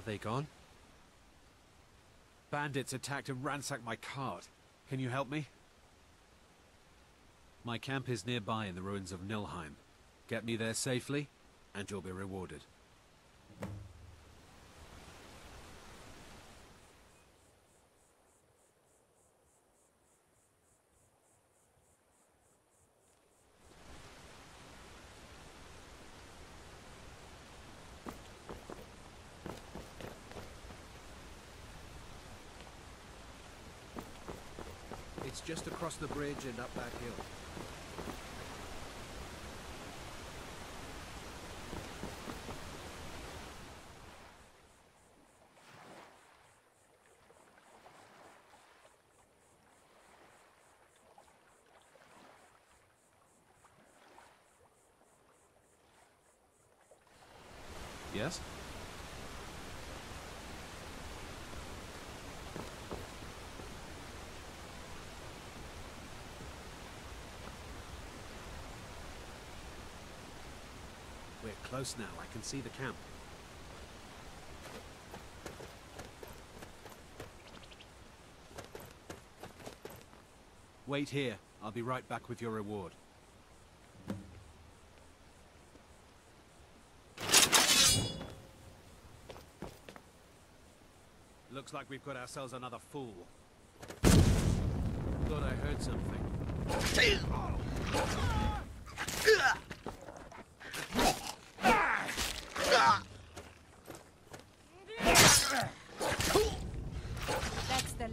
they gone? Bandits attacked and ransacked my cart. Can you help me? My camp is nearby in the ruins of Nilheim. Get me there safely, and you'll be rewarded. It's just across the bridge and up that hill. Yes? We're close now. I can see the camp. Wait here. I'll be right back with your reward. Looks like we've got ourselves another fool. Thought I heard something. That's the...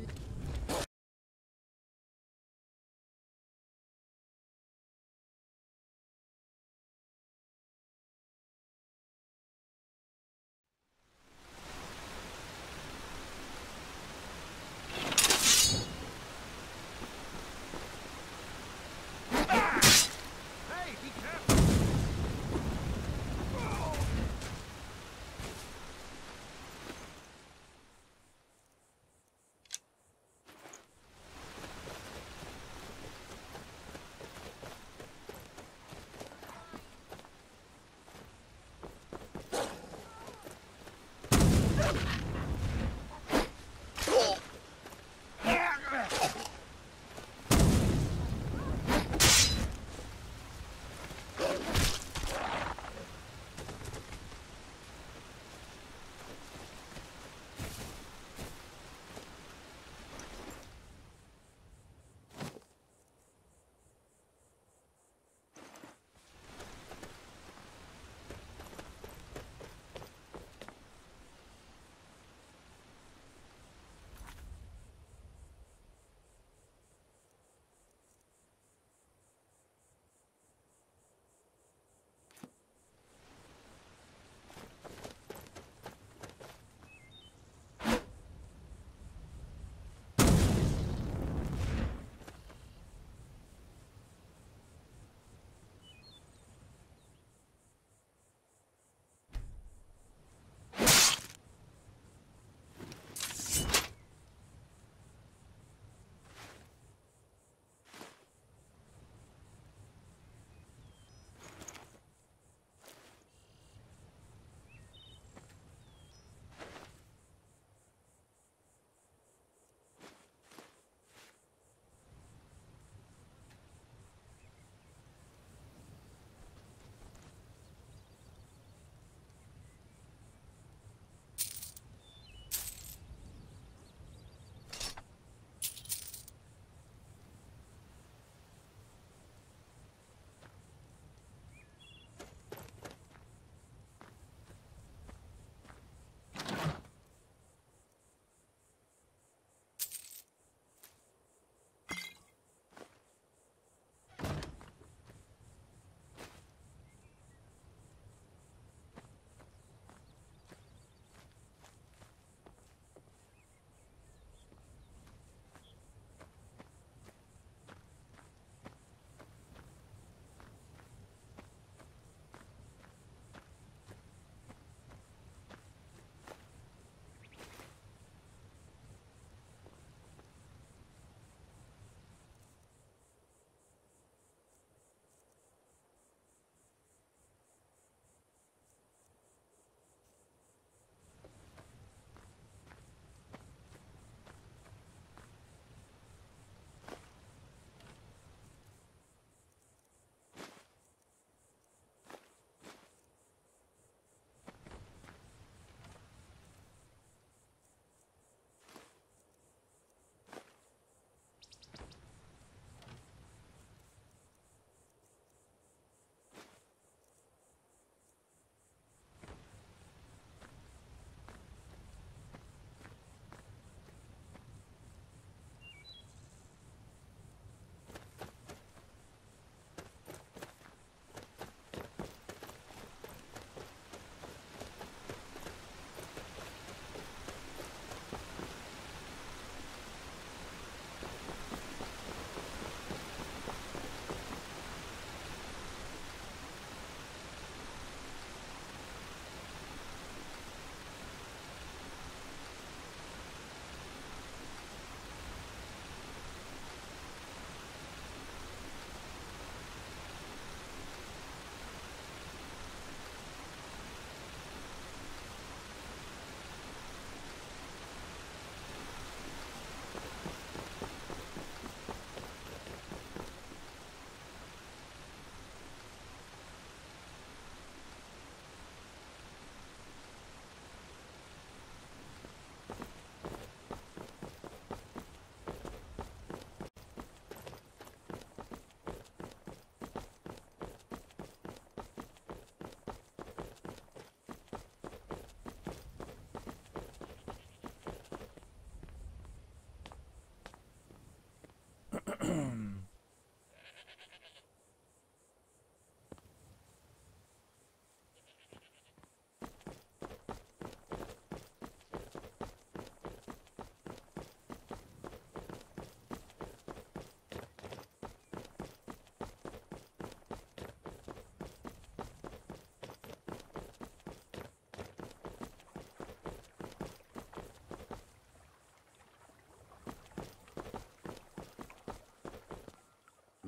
Hey, be careful!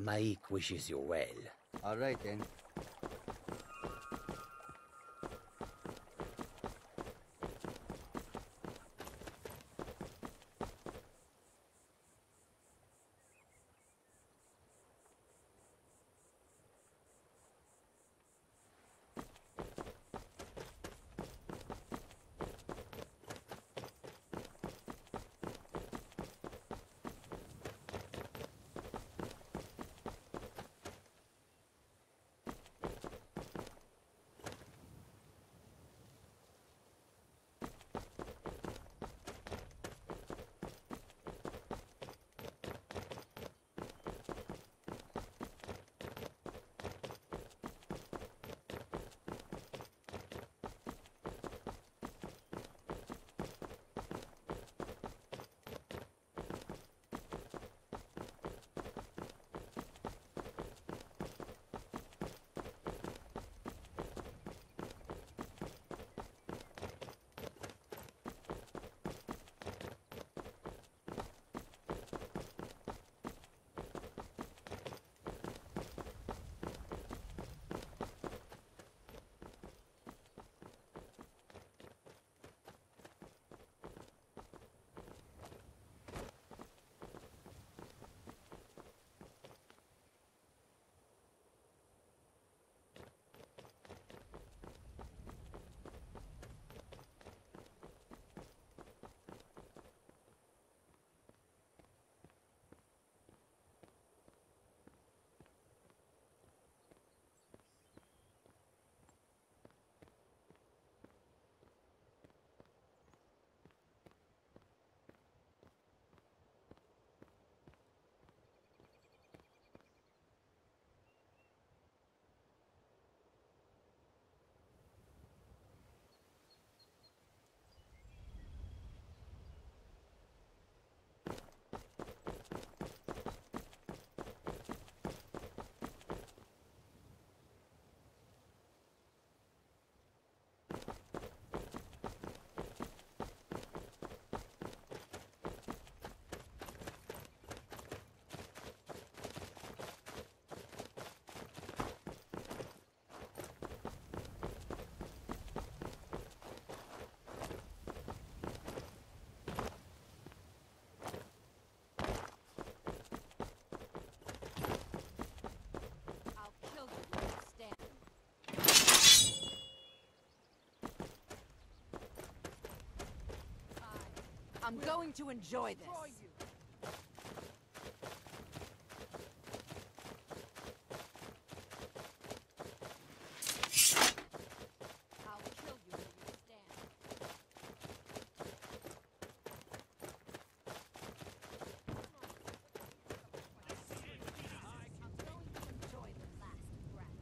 Maik wishes you well. All right, then. I'll kill you when you stand. I'm going to enjoy this. I'll kill you when you stand. I'm going to enjoy the last breath.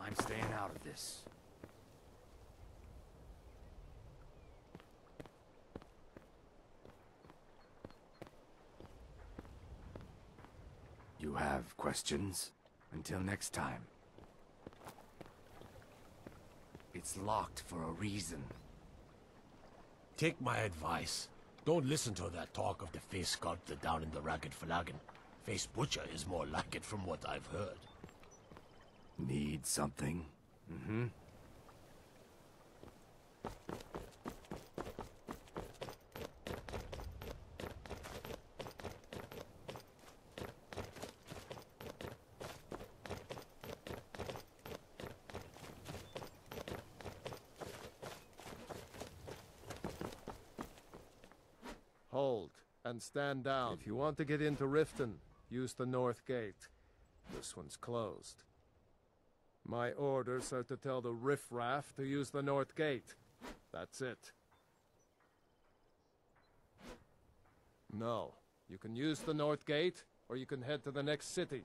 I'm staying out of this. You have questions? Until next time. It's locked for a reason. Take my advice. Don't listen to that talk of the face sculptor down in the Ragged Flagon. Face Butcher is more like it from what I've heard. Need something? Mm-hmm. Hold, and stand down. If you want to get into Riften, use the north gate. This one's closed. My orders are to tell the riffraff to use the north gate. That's it. No, you can use the north gate, or you can head to the next city.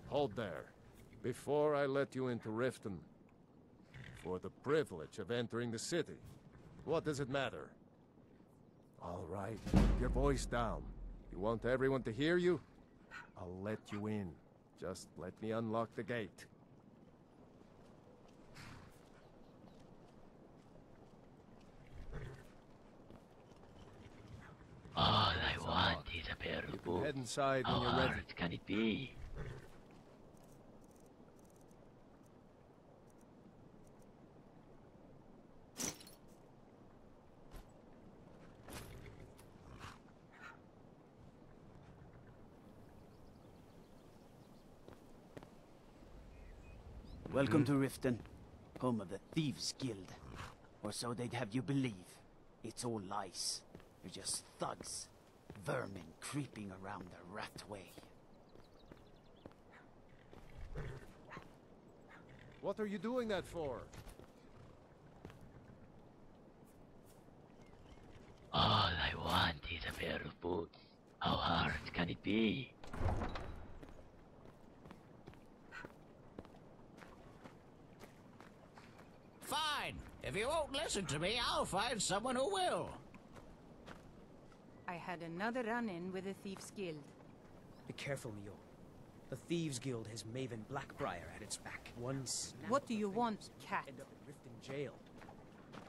Hold there, before I let you into Riften. For the privilege of entering the city, what does it matter? All right, keep your voice down. You want everyone to hear you? I'll let you in. Just let me unlock the gate. All I want is a pair of boots. Head inside How when you're ready. hard can it be? Welcome to Riften, home of the Thieves Guild. Or so they'd have you believe. It's all lies. They're just thugs. Vermin creeping around the rat way. What are you doing that for? All I want is a pair of boots. How hard can it be? Fine. If you won't listen to me, I'll find someone who will. I had another run-in with the Thieves Guild. Be careful, Mio. The Thieves Guild has Maven Blackbriar at its back. One snap What of do the you fingers, want, cat? End up in Riften jail.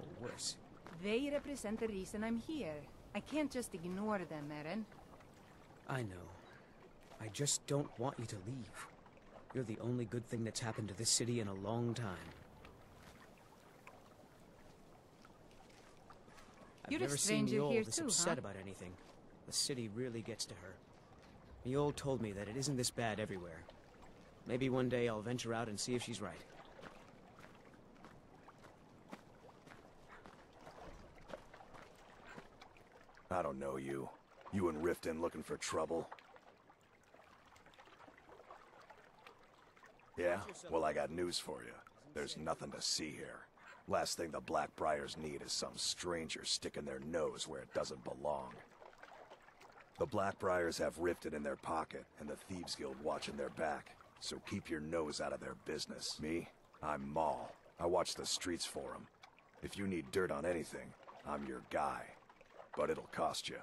Or worse. They represent the reason I'm here. I can't just ignore them, Eren. I know. I just don't want you to leave. You're the only good thing that's happened to this city in a long time. You're I've a never seen stranger Miol here this too, upset huh? about anything. The city really gets to her. Miol told me that it isn't this bad everywhere. Maybe one day I'll venture out and see if she's right. I don't know you. You and Riften looking for trouble? Yeah? Well, I got news for you. There's nothing to see here. Last thing the Blackbriars need is some stranger sticking their nose where it doesn't belong. The Blackbriars have Riften in their pocket, and the Thieves Guild watching their back. So keep your nose out of their business. Me? I'm Maul. I watch the streets for them. If you need dirt on anything, I'm your guy. But it'll cost you.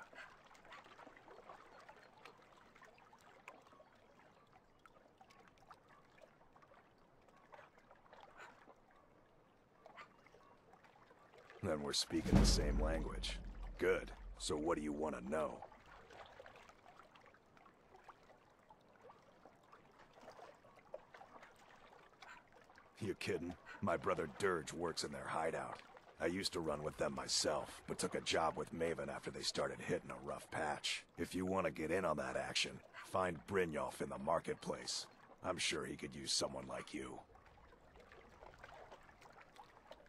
Then we're speaking the same language. Good. So what do you want to know? You kidding? My brother Dirge works in their hideout. I used to run with them myself, but took a job with Maven after they started hitting a rough patch. If you want to get in on that action, find Brynjolf in the marketplace. I'm sure he could use someone like you.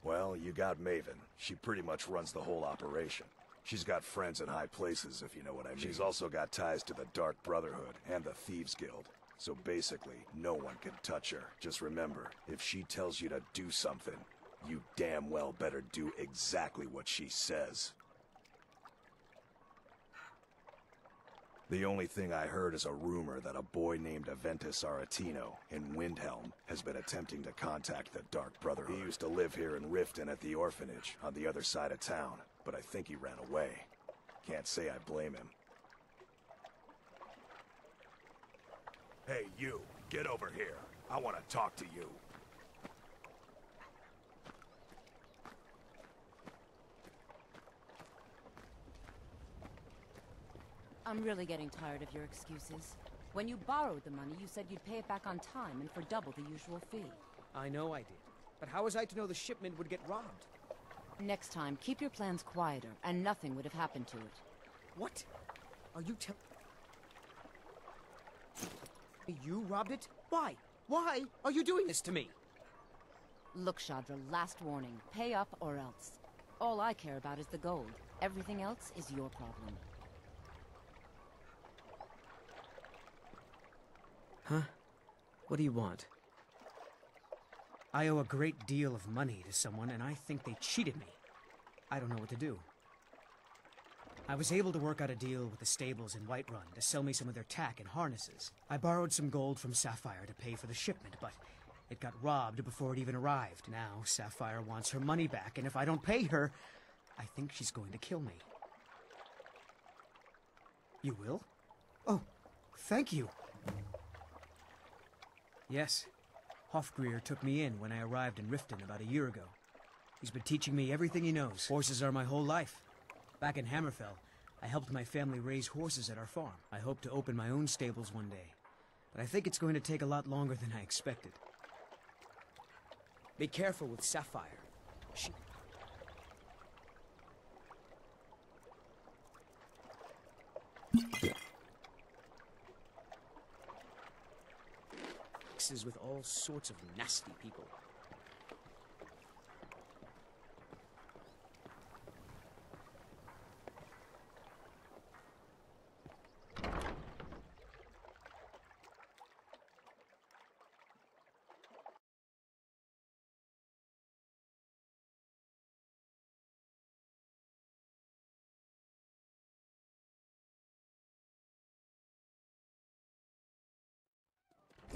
Well, you got Maven. She pretty much runs the whole operation. She's got friends in high places, if you know what I mean. She's also got ties to the Dark Brotherhood and the Thieves Guild. So basically, no one can touch her. Just remember, if she tells you to do something, you damn well better do exactly what she says. The only thing I heard is a rumor that a boy named Aventus Aretino in Windhelm has been attempting to contact the Dark Brotherhood. He used to live here in Riften at the orphanage on the other side of town, but I think he ran away. Can't say I blame him. Hey, you, get over here. I want to talk to you. I'm really getting tired of your excuses. When you borrowed the money, you said you'd pay it back on time and for double the usual fee. I know I did. But how was I to know the shipment would get robbed? Next time, keep your plans quieter, and nothing would have happened to it. What? Are you telling... You robbed it? Why? Why are you doing this to me? Look, Shadra, last warning. Pay up or else. All I care about is the gold. Everything else is your problem. Huh? What do you want? I owe a great deal of money to someone, and I think they cheated me. I don't know what to do. I was able to work out a deal with the stables in Whiterun to sell me some of their tack and harnesses. I borrowed some gold from Sapphire to pay for the shipment, but it got robbed before it even arrived. Now, Sapphire wants her money back, and if I don't pay her, I think she's going to kill me. You will? Oh, thank you. Yes. Hofgrir took me in when I arrived in Riften about a year ago. He's been teaching me everything he knows. Horses are my whole life. Back in Hammerfell, I helped my family raise horses at our farm. I hope to open my own stables one day, but I think it's going to take a lot longer than I expected. Be careful with Sapphire. She... mixes with all sorts of nasty people.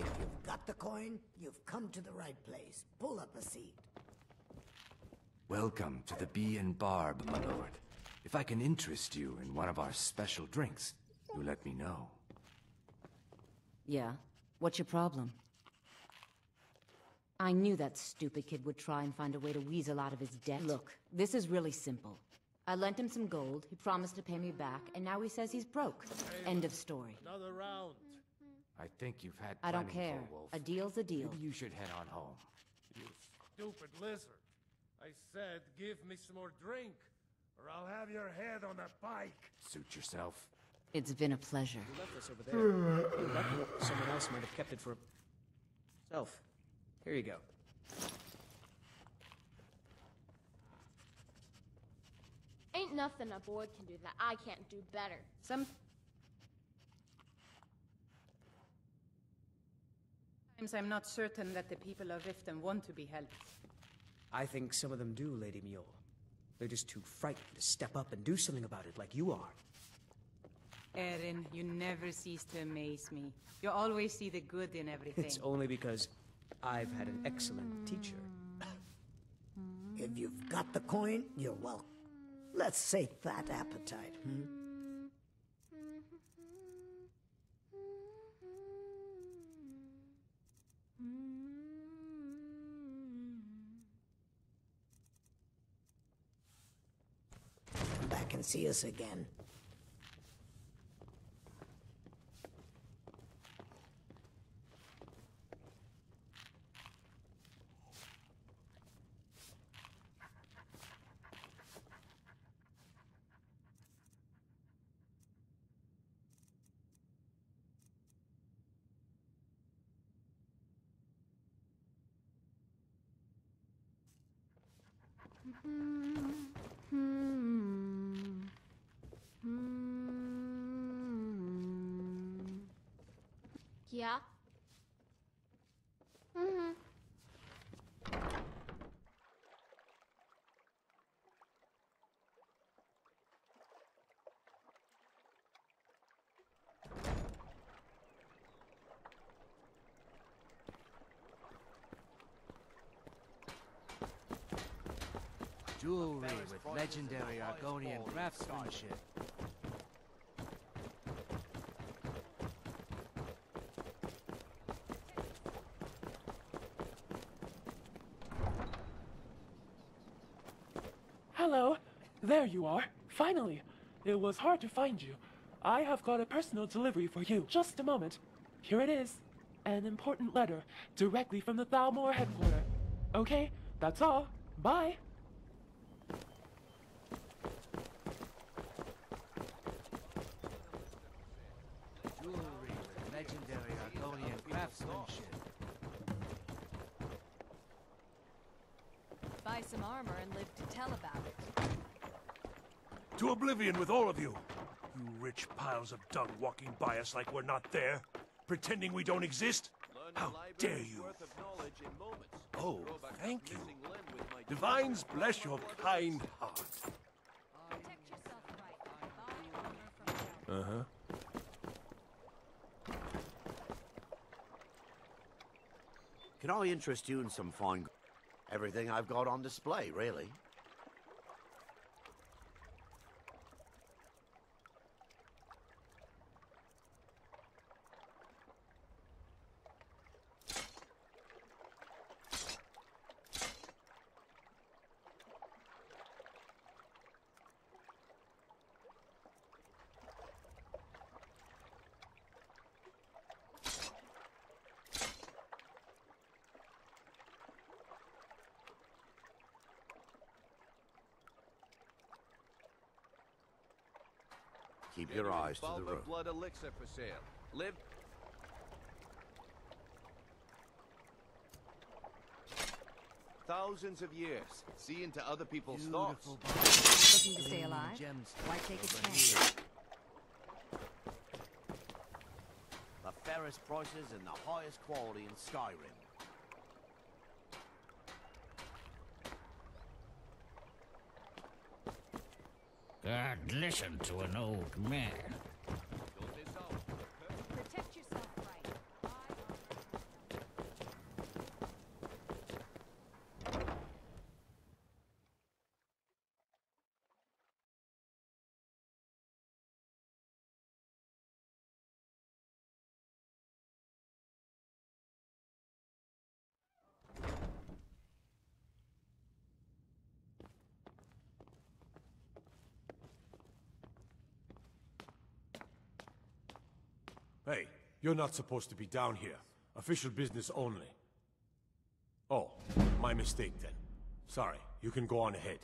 If you've got the coin, you've come to the right place. Pull up a seat. Welcome to the Bee and Barb, my lord. If I can interest you in one of our special drinks, you let me know. Yeah? What's your problem? I knew that stupid kid would try and find a way to weasel out of his debt. Look, this is really simple. I lent him some gold, he promised to pay me back, and now he says he's broke. End of story. Another round. I think you've had I don't plenty, care. Wolf. A deal's a deal. Maybe you should head on home. You stupid lizard. I said give me some more drink, or I'll have your head on a pike. Suit yourself. It's been a pleasure. You left this over there. You're lucky. Someone else might have kept it for himself. Here you go. Ain't nothing a boy can do that I can't do better. Sometimes I'm not certain that the people of Riften want to be helped. I think some of them do, Lady Mule. They're just too frightened to step up and do something about it like you are. Erin, you never cease to amaze me. You always see the good in everything. It's only because I've had an excellent teacher. If you've got the coin, you're welcome. Let's sate that appetite, hmm? Come back and see us again. Yeah? Mm-hmm. Jewelry with legendary Argonian craftsmanship. Hello. There you are. Finally. It was hard to find you. I have got a personal delivery for you. Just a moment. Here it is. An important letter, directly from the Thalmor headquarters. Okay, that's all. Bye. Jewelry with legendary Argonian craftsmanship. Buy some armor and live to tell about it. To oblivion with all of you! You rich piles of dung walking by us like we're not there, pretending we don't exist? How dare you! Oh, thank you. Divines bless your kind heart. Uh-huh. Can I interest you in some fine... Everything I've got on display, really. Keep your eyes to the road. Blood elixir for sale. Live. Thousands of years, seeing to other people's thoughts. Looking to stay alive? Why take a chance? The fairest prices and the highest quality in Skyrim. God, listen to an old man. Protect yourself right. Hey, you're not supposed to be down here. Official business only. Oh, my mistake then. Sorry, you can go on ahead.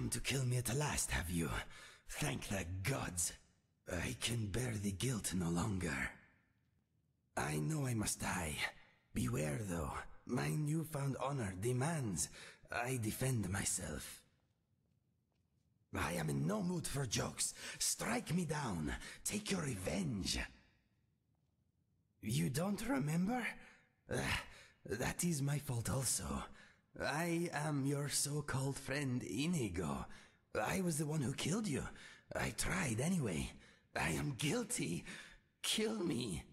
come to kill me at last, have you? Thank the gods. I can bear the guilt no longer. I know I must die. Beware, though. My newfound honor demands I defend myself. I am in no mood for jokes. Strike me down. Take your revenge. You don't remember? That is my fault also. I am your so-called friend Inigo. I was the one who killed you. I tried anyway. I am guilty. Kill me.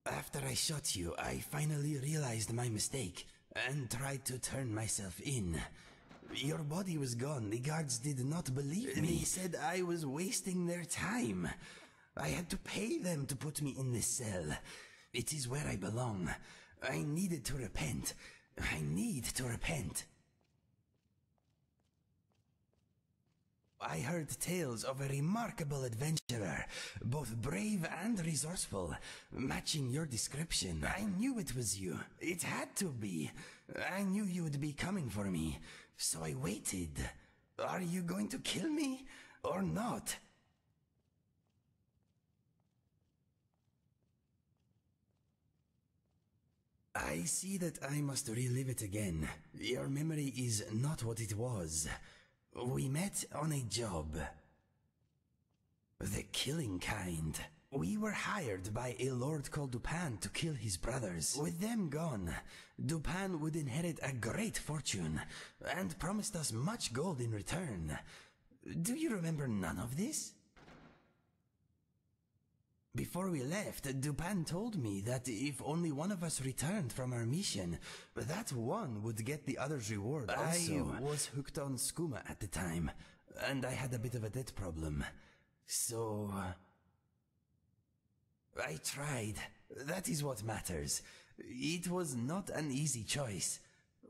After I shot you, I finally realized my mistake and tried to turn myself in. Your body was gone. The guards did not believe me. They said I was wasting their time. I had to pay them to put me in this cell. It is where I belong. I needed to repent. I need to repent. I heard tales of a remarkable adventurer, both brave and resourceful, matching your description. I knew it was you. It had to be. I knew you would be coming for me, so I waited. Are you going to kill me, or not? I see that I must relive it again. Your memory is not what it was. We met on a job. The killing kind. We were hired by a lord called Dupin to kill his brothers. With them gone, Dupin would inherit a great fortune and promised us much gold in return. Do you remember none of this? Before we left, Dupin told me that if only one of us returned from our mission, that one would get the other's reward also. I was hooked on skooma at the time, and I had a bit of a debt problem. So... I tried. That is what matters. It was not an easy choice.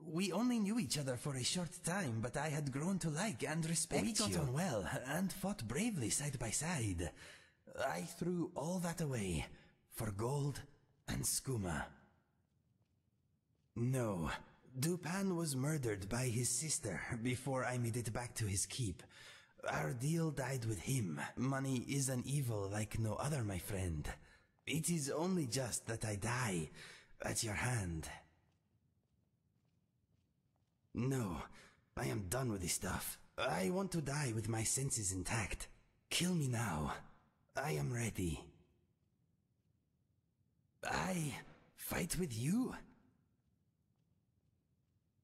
We only knew each other for a short time, but I had grown to like and respect you. We got on well, and fought bravely side by side. I threw all that away for gold and skooma. No, Dupin was murdered by his sister before I made it back to his keep. Our deal died with him. Money is an evil like no other, my friend. It is only just that I die at your hand. No, I am done with this stuff. I want to die with my senses intact. Kill me now. I am ready. I fight with you?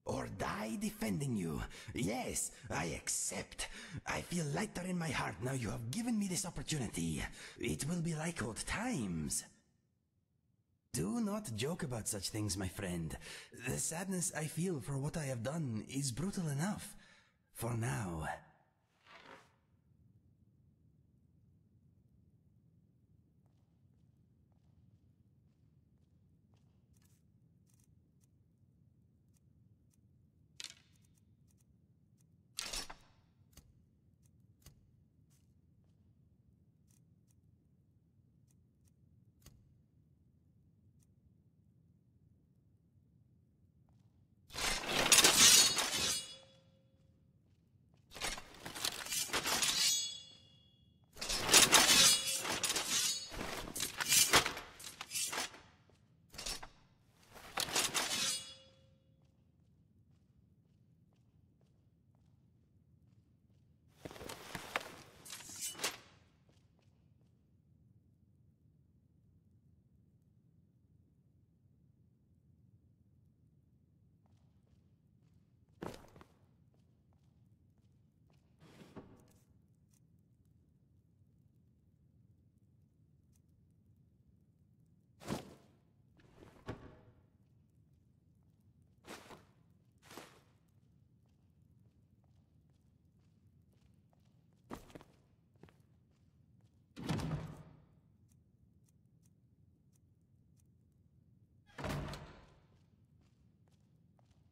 Or die defending you? Yes, I accept. I feel lighter in my heart now you have given me this opportunity. It will be like old times. Do not joke about such things, my friend. The sadness I feel for what I have done is brutal enough. For now.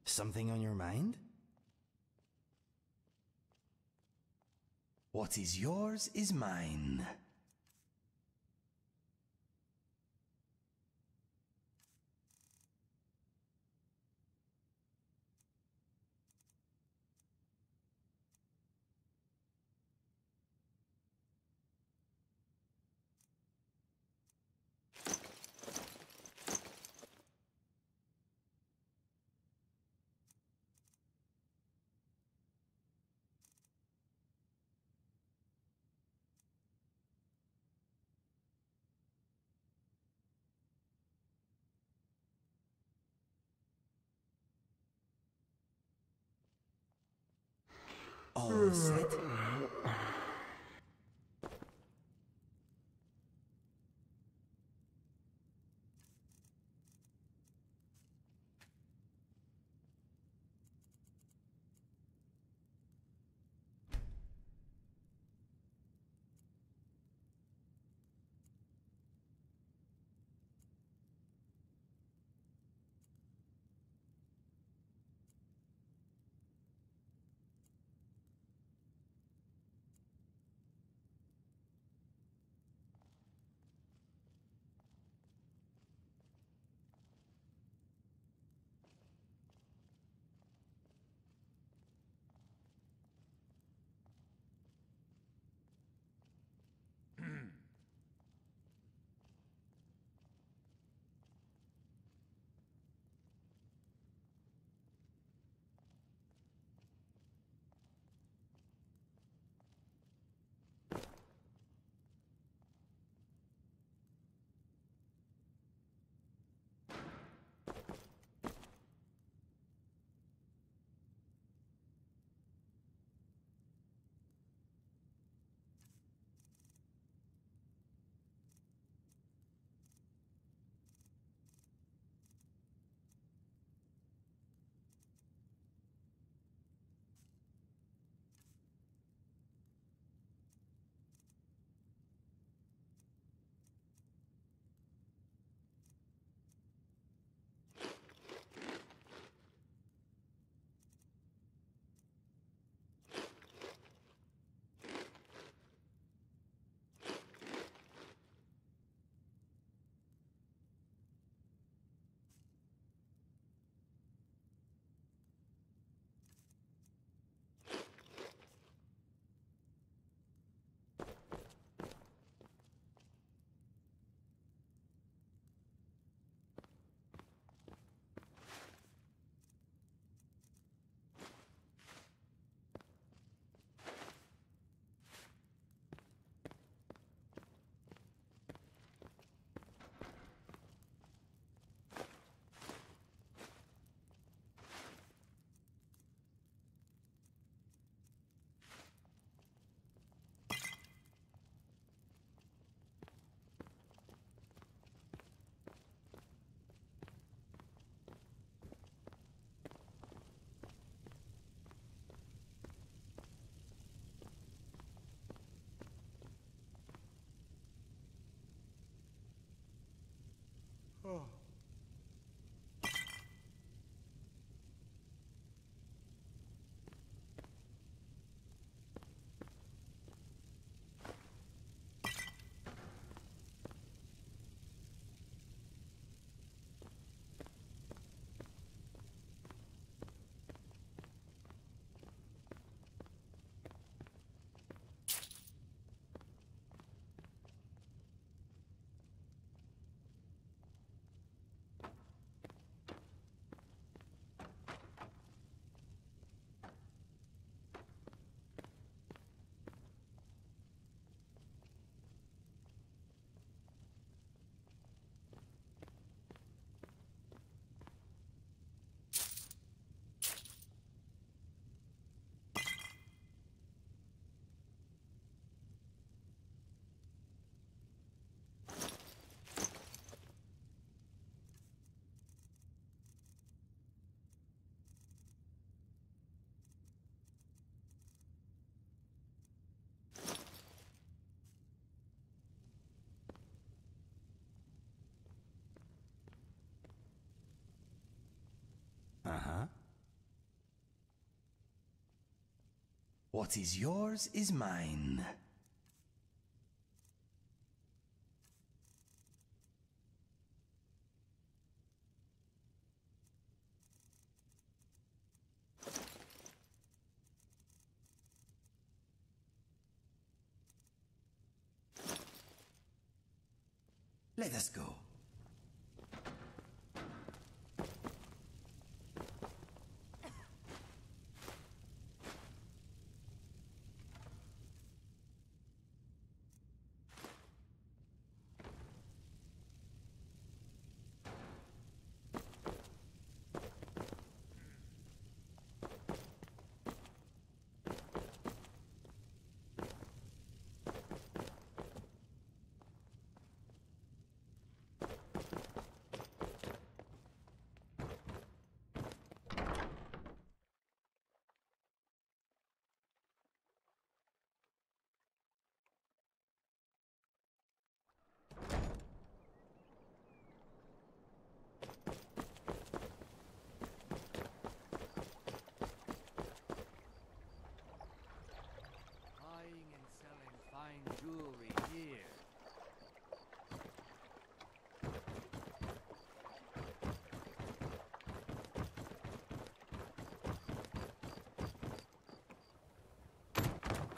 Something on your mind? What is yours is mine. All set? Oh. Uh-huh. What is yours is mine. Let us go.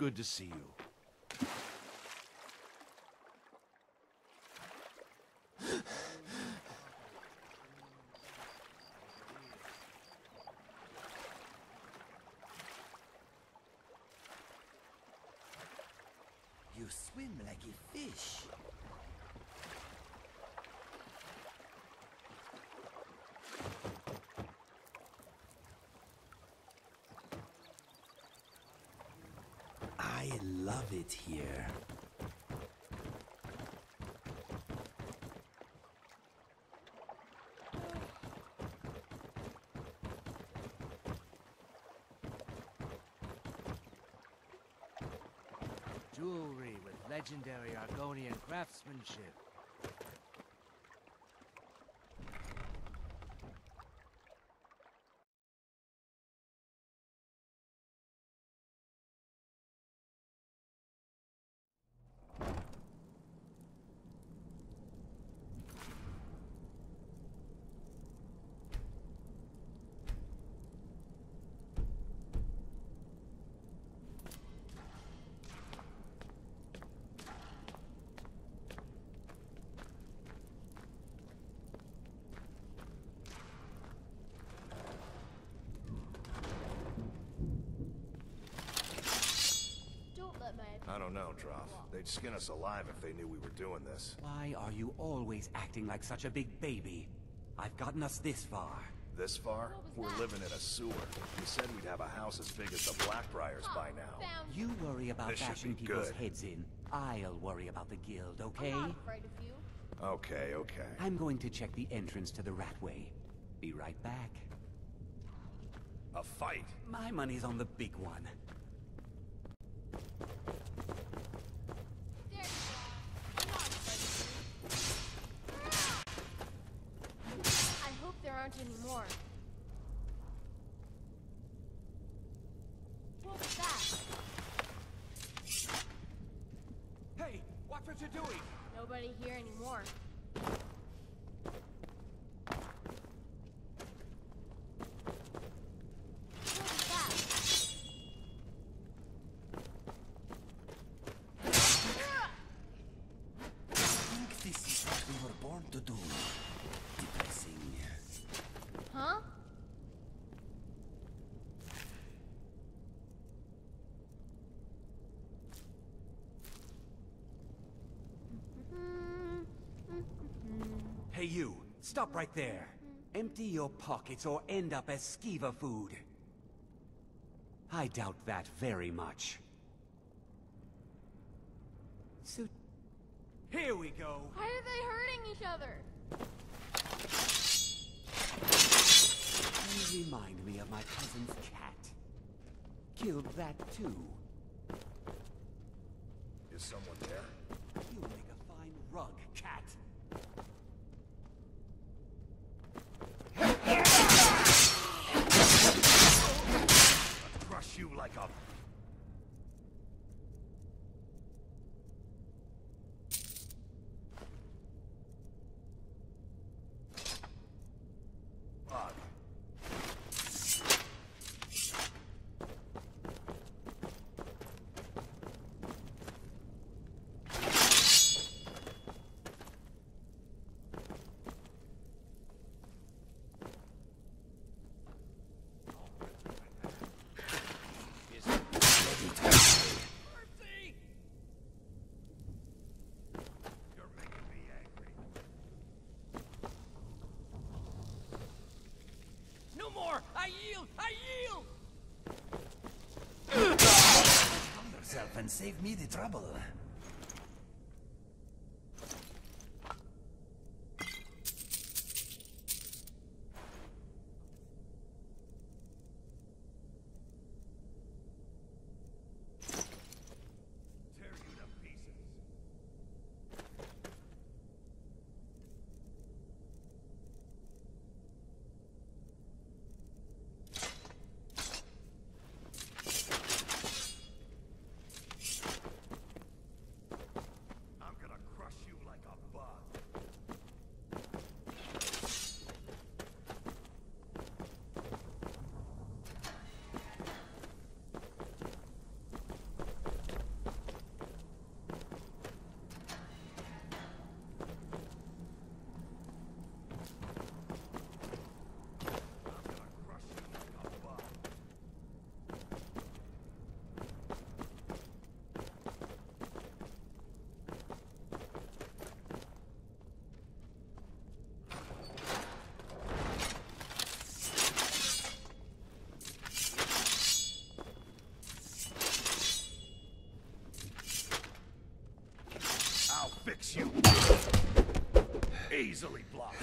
good to see you. You swim like a fish. I love it here. Jewelry with legendary Argonian craftsmanship. I don't know, Droff. They'd skin us alive if they knew we were doing this. Why are you always acting like such a big baby? I've gotten us this far. This far? We're living in a sewer. You said we'd have a house as big as the Blackbriars by now. You worry about This should bashing be people's good. heads in. I'll worry about the guild, okay? I'm not afraid of you. Okay, okay. I'm going to check the entrance to the Ratway. Be right back. A fight? My money's on the big one. There you go. I'm not afraid of you. I hope there aren't any more. What was that? Hey, watch what you're doing! Nobody here anymore. What was that? I think this is what we were born to do. Depressing. Huh? Hey you, stop right there. Empty your pockets or end up as skeever food. I doubt that very much. So, here we go. Why are they hurting each other? You remind me of my cousin's cat. Killed that too. Is someone there? You'll make a fine rug, cat. I'll crush you like a... bug. No more! I yield! I yield! Calm yourself and save me the trouble. Tear you to pieces. you! Easily blocked.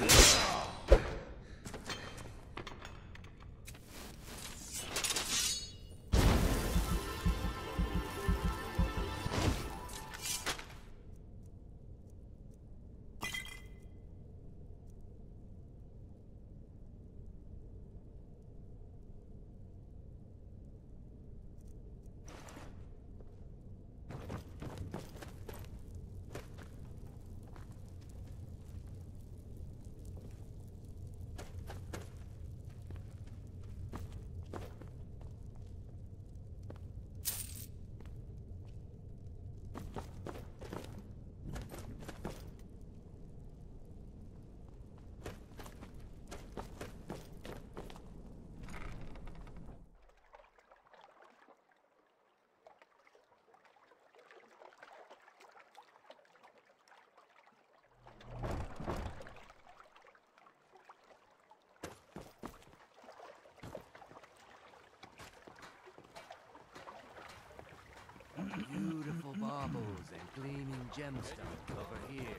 Beautiful baubles and gleaming gemstones over here.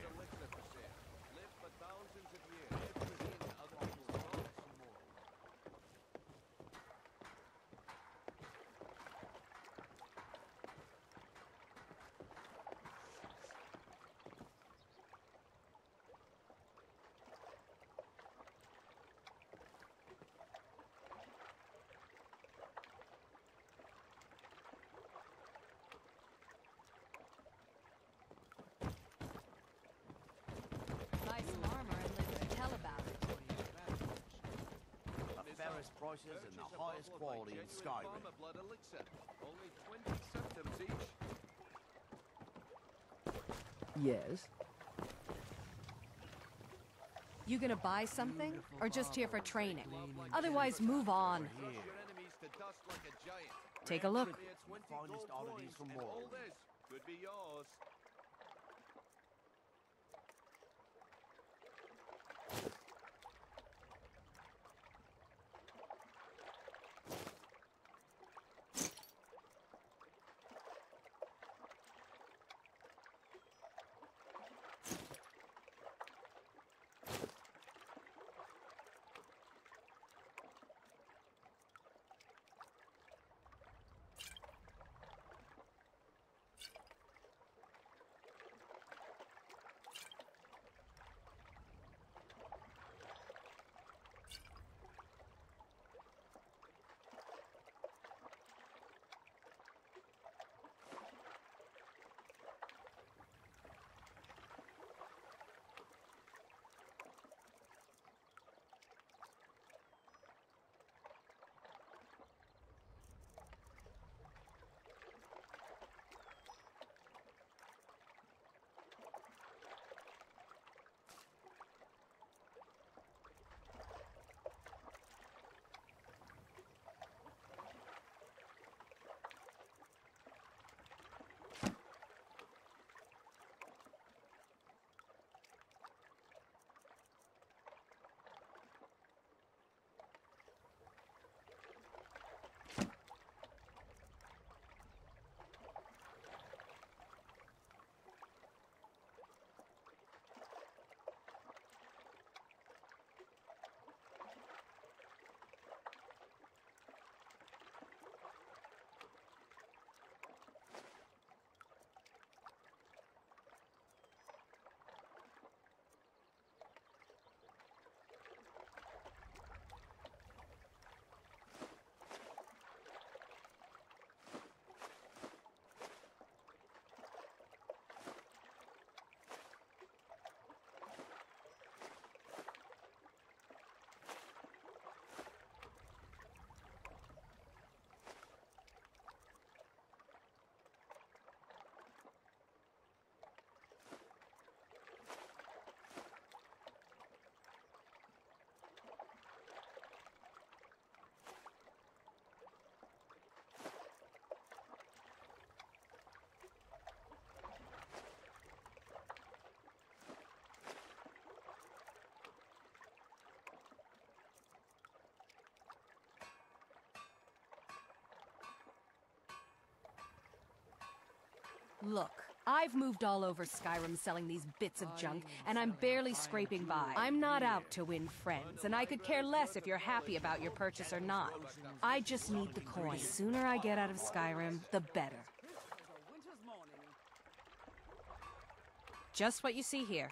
Buy some armor and live to tell about it. The fairest prices and the highest quality in Skyrim. Blood elixir. Only 20 septims each. Yes? You gonna buy something? Or just here for training? Otherwise, move on. Crush your enemies to dust like a giant. Take a look. Finest oddities from And all Morrowind. this could be yours. Look, I've moved all over Skyrim selling these bits of junk, and I'm barely scraping by. I'm not out to win friends, and I could care less if you're happy about your purchase or not. I just need the coin. The sooner I get out of Skyrim, the better. Just what you see here.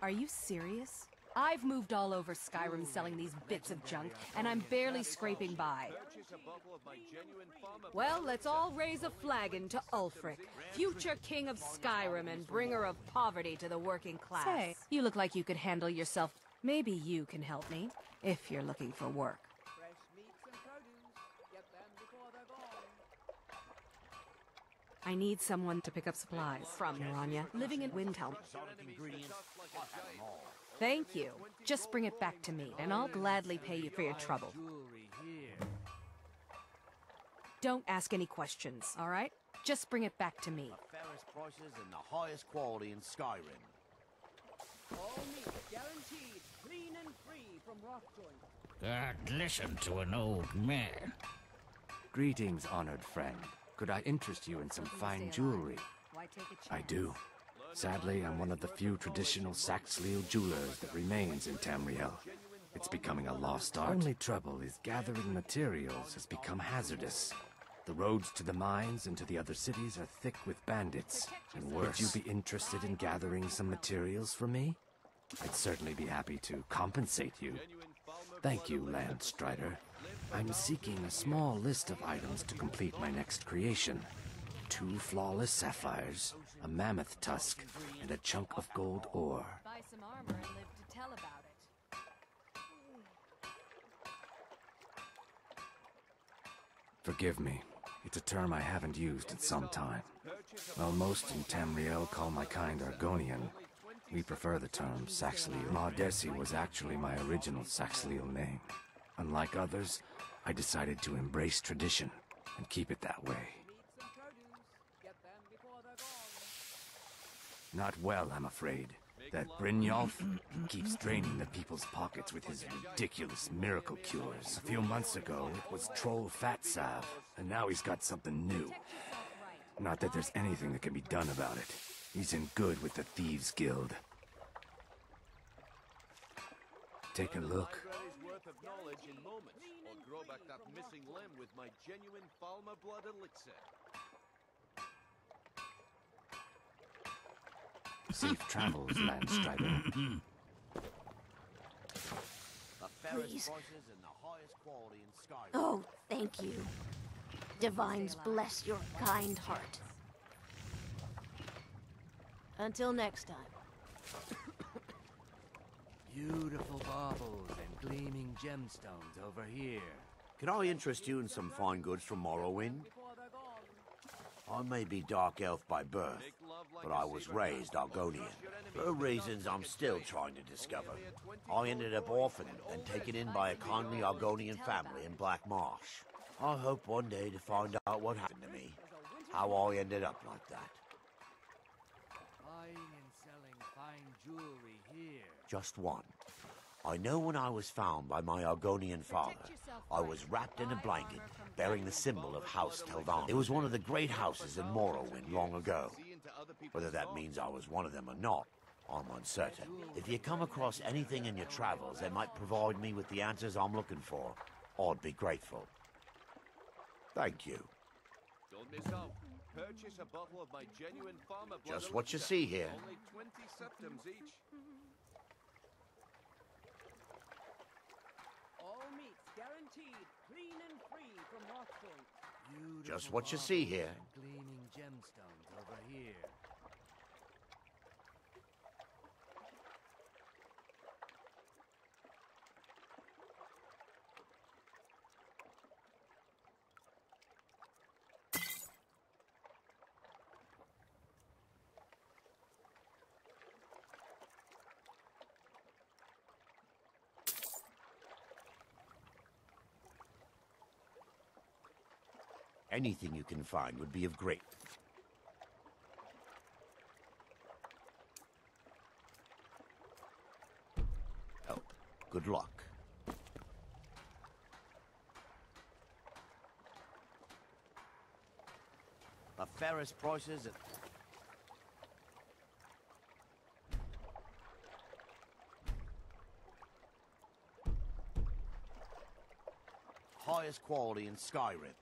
Are you serious? I've moved all over Skyrim selling these bits of junk, and I'm barely scraping by. Well, let's all raise a flagon to Ulfric, future king of Skyrim and bringer of poverty to the working class. Say, you look like you could handle yourself. Maybe you can help me, if you're looking for work. I need someone to pick up supplies from Miranya, living in Windhelm. Thank you. Just bring it back to me, and I'll gladly pay you for your trouble. Don't ask any questions, all right? Just bring it back to me. The fairest prices and the highest quality in Skyrim. All meat guaranteed, clean and free from rock joint. Listen to an old man. Greetings, honored friend. Could I interest you in some fine jewelry? I do. Sadly, I'm one of the few traditional Saxhleel jewelers that remains in Tamriel. It's becoming a lost art. Only trouble is gathering materials has become hazardous. The roads to the mines and to the other cities are thick with bandits, and worse. Would you be interested in gathering some materials for me? I'd certainly be happy to compensate you. Thank you, Landstrider. I'm seeking a small list of items to complete my next creation. 2 flawless sapphires, a mammoth tusk, and a chunk of gold ore. Buy some armor and live to tell about it. Forgive me. It's a term I haven't used in some time. While most in Tamriel call my kind Argonian, we prefer the term Saxhleel. Mardesi was actually my original Saxhleel name. Unlike others, I decided to embrace tradition and keep it that way. Not well, I'm afraid. That Brynjolf keeps draining the people's pockets with his ridiculous miracle cures. A few months ago, it was Troll Fat Salve, and now he's got something new. Not that there's anything that can be done about it. He's in good with the Thieves Guild. Take a look. Of knowledge in moments, or grow back that missing limb with my genuine Falmer blood elixir. Safe travels, Landstrider. The fairest Please. prices and the highest quality in Skyrim. Oh, thank you. Divines bless your kind heart. Until next time. Beautiful baubles and gleaming gemstones over here. Can I interest you in some fine goods from Morrowind? I may be Dark Elf by birth, but I was raised Argonian. For reasons I'm still trying to discover. I ended up orphaned and taken in by a kindly Argonian family in Black Marsh. I hope one day to find out what happened to me. How I ended up like that. Buying and selling fine jewelry here. Just one. I know when I was found by my Argonian father, I was wrapped in a blanket bearing the symbol of House Teldan. It was one of the great houses in Morrowind long ago. Whether that means I was one of them or not, I'm uncertain. If you come across anything in your travels that might provide me with the answers I'm looking for, I'd be grateful. Thank you. Don't miss out. Purchase a bottle of my genuine Farmer blood Just what you elixir. see here. Only 20 septims each. All meats guaranteed, clean and free from rock joint. Just what you see here. Gleaming gemstones over here. Anything you can find would be of great. help. Good luck. The fairest prices at... highest quality in Skyrim.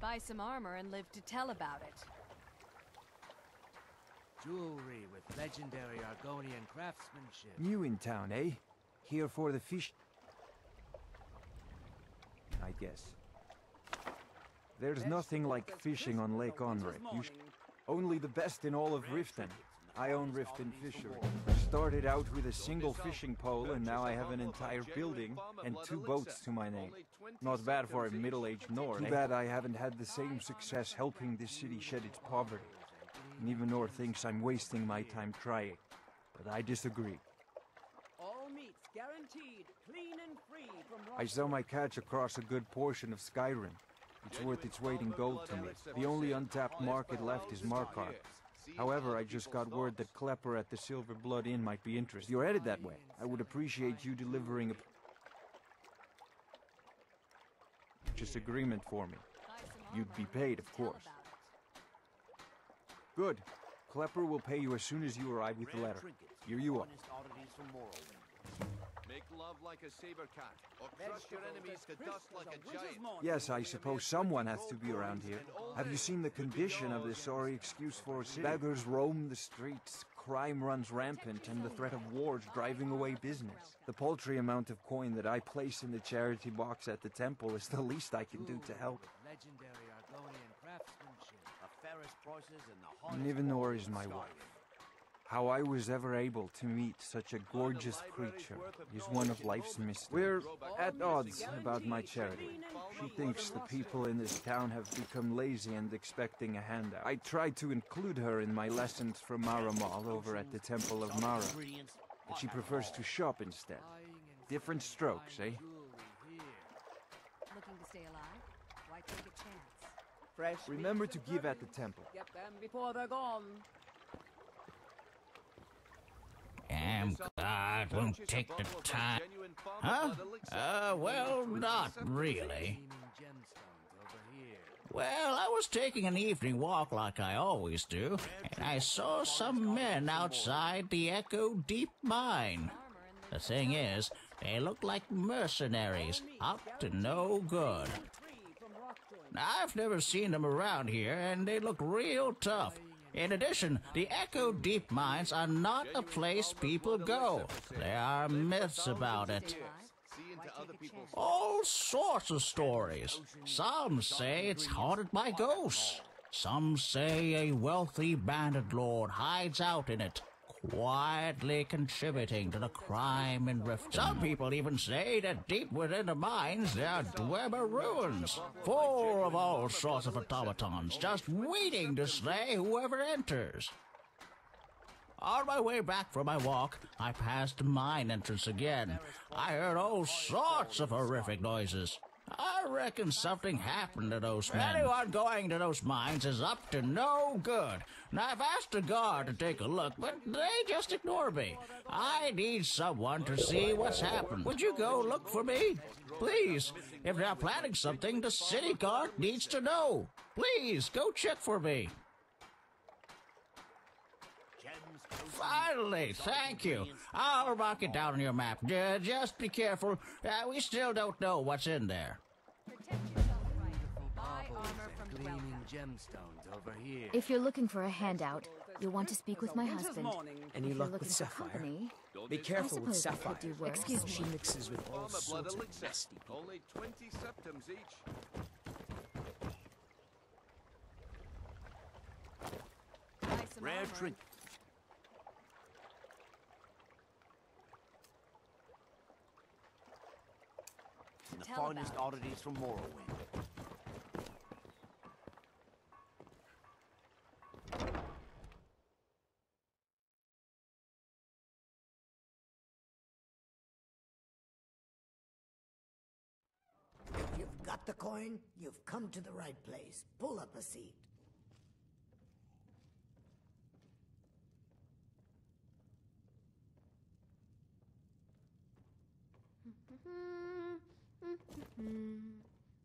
Buy some armor and live to tell about it. Jewelry with legendary Argonian craftsmanship. New in town, eh? Here for the fish... I guess. There's nothing like fishing on Lake Onric. Only the best in all of Riften. I own Riften Fishery. Started out with a single fishing pole, and now I have an entire building and 2 boats to my name. Not bad for a middle-aged Nord. Too bad I haven't had the same success helping this city shed its poverty. And even Nord thinks I'm wasting my time trying. But I disagree. All meats guaranteed, clean and free from I sell my catch across a good portion of Skyrim. It's worth its weight in gold to me. The only untapped market left is Markarth. However, I just got word that Klepper at the Silver Blood Inn might be interested. You're headed that way. I would appreciate you delivering a purchase agreement for me. You'd be paid, of course. Good. Klepper will pay you as soon as you arrive with the letter. Here you are. Make love like a saber cat, or crush your enemies to dust like a giant. Yes, I suppose someone has to be around here. Have you seen the condition of this sorry excuse for a city? Beggars roam the streets, crime runs rampant, and the threat of wars driving away business. The paltry amount of coin that I place in the charity box at the temple is the least I can do to help. Legendary Argonian craftsmanship. The fairest prices and the Nivenor is my wife. How I was ever able to meet such a gorgeous creature is one of life's mysteries. We're at odds about my charity. She thinks the people in this town have become lazy and expecting a handout. I tried to include her in my lessons from Maramal over at the Temple of Mara, but she prefers to shop instead. Different strokes, eh? Looking to stay alive? Why take a chance? fresh. Remember to give at the temple. Get them before they're gone. God won't take the time. Huh? Well, not really. Well, I was taking an evening walk like I always do, and I saw some men outside the Echo Deep Mine. The thing is, they look like mercenaries, up to no good. Now, I've never seen them around here, and they look real tough. In addition, the Echo Deep Mines are not a place people go. There are myths about it. All sorts of stories. Some say it's haunted by ghosts. Some say a wealthy bandit lord hides out in it, quietly contributing to the crime in Rift. Some people even say that deep within the mines there are Dwemer ruins, full of all sorts of automatons, just waiting to slay whoever enters. On my way back from my walk, I passed the mine entrance again. I heard all sorts of horrific noises. I reckon something happened to those men. Anyone going to those mines is up to no good. Now, I've asked the guard to take a look, but they just ignore me. I need someone to see what's happened. Would you go look for me? Please, if they're planning something, the city guard needs to know. Please, go check for me. Finally, thank you. I'll mark it down on your map. Just be careful. We still don't know what's in there. Gleaming gemstones over here. If you're looking for a handout, you'll want to speak with my husband. Any If luck you're with looking for Sapphire? company, Be careful with I suppose I Sapphire. could do worse. Excuse me. She mixes with all Farmer blood sorts of elixir. nasty people. Only 20 septums each. Rare trinket. And the finest oddities from Morrowind. got the coin, you've come to the right place. Pull up a seat.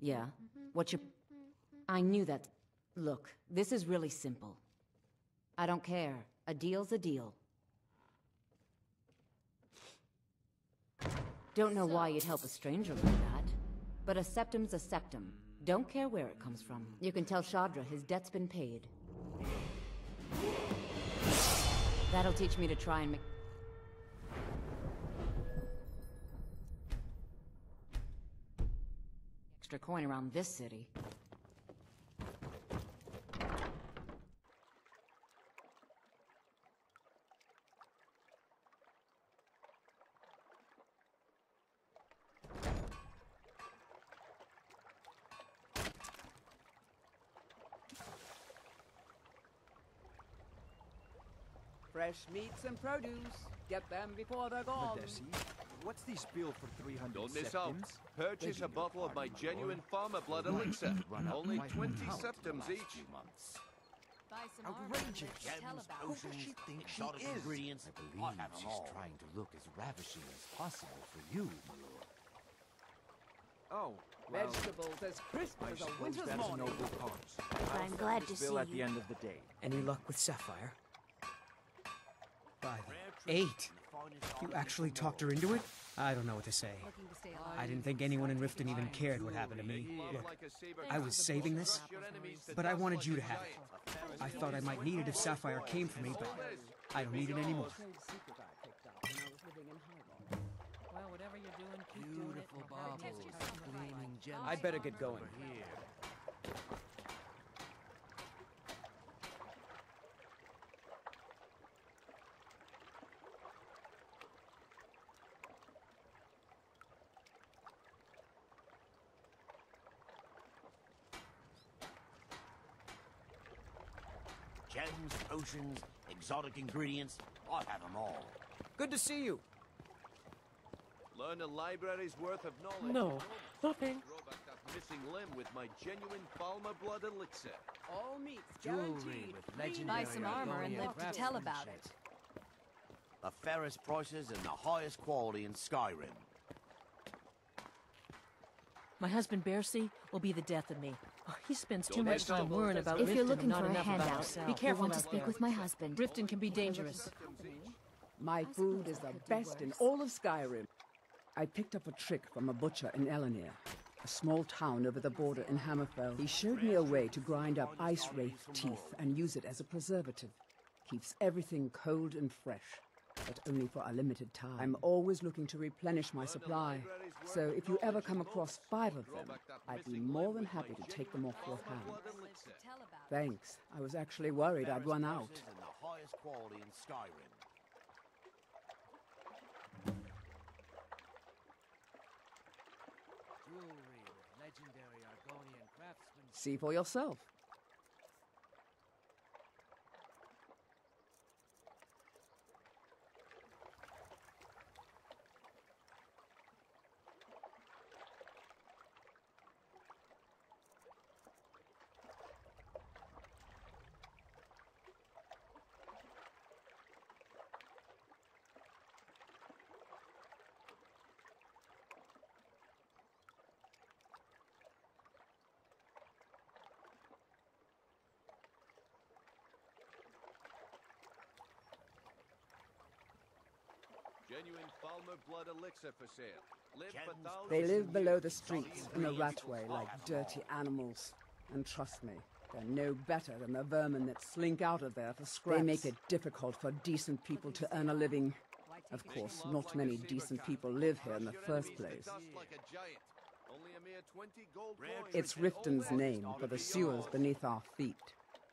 Yeah? What you... I knew that... Look, this is really simple. I don't care. A deal's a deal. Don't know why you'd help a stranger like that. But a septum's a septum. Don't care where it comes from. You can tell Shadra his debt's been paid. That'll teach me to try and make... extra coin around this city. Fresh meats and produce. Get them before they're gone. Madesi, what's the spiel for 300 Don't miss out. septims? Purchase a bottle of my genuine farmer blood elixir. Only 20 septims each. Buy some Outrageous. armor. Who does she think she is? Ingredients. I believe she's trying to look as ravishing as possible for you, my lord. Oh, well, Vegetables as crisp I as a suppose winter's that's a morning. noble cause. I'm glad to see Bill at the you. end of the day. Any luck with Sapphire? By the 8. You actually talked her into it? I don't know what to say. I didn't think anyone in Riften even cared what happened to me. Look, I was saving this, but I wanted you to have it. I thought I might need it if Sapphire came for me, but I don't need it anymore. Well, whatever you're doing, keep Beautiful doing it. baubles, gleaming gems. I'd better get going. Here. Gems, potions, exotic ingredients, I have them all. Good to see you. Learn a library's worth of knowledge. No, nothing. Grow back that missing limb with my genuine Falmer blood elixir. All meats Jewelry guaranteed. with Clean legendary Buy some armor and live to tell about it. The fairest prices and the highest quality in Skyrim. My husband Bercy will be the death of me. Oh, he spends too Don't much miss time out. worrying about If Riften you're and looking not for a enough about handout, himself. be careful Want to out speak there. with my husband. Riften can be dangerous. My food is the best in all of Skyrim. I picked up a trick from a butcher in Elenir, a small town over the border in Hammerfell. He showed me a way to grind up ice wraith teeth and use it as a preservative. Keeps everything cold and fresh, but only for a limited time. I'm always looking to replenish my supply, so if you ever come across 5 of them, I'd be more than happy to take them off your hands. Thanks. I was actually worried I'd run out. Prices and the highest quality in Skyrim. Jewelry with legendary Argonian craftsmanship. See for yourself. Genuine Falmer blood elixir for sale. Live for thousands They live of below years. the streets in a ratway like dirty animals. And trust me, they're no better than the vermin that slink out of there for scraps. They make it difficult for decent people to earn a living. Of course, not many decent people live here in the first place. Like a giant. Only a mere 20 gold coins. It's Riften's name for the sewers beneath our feet.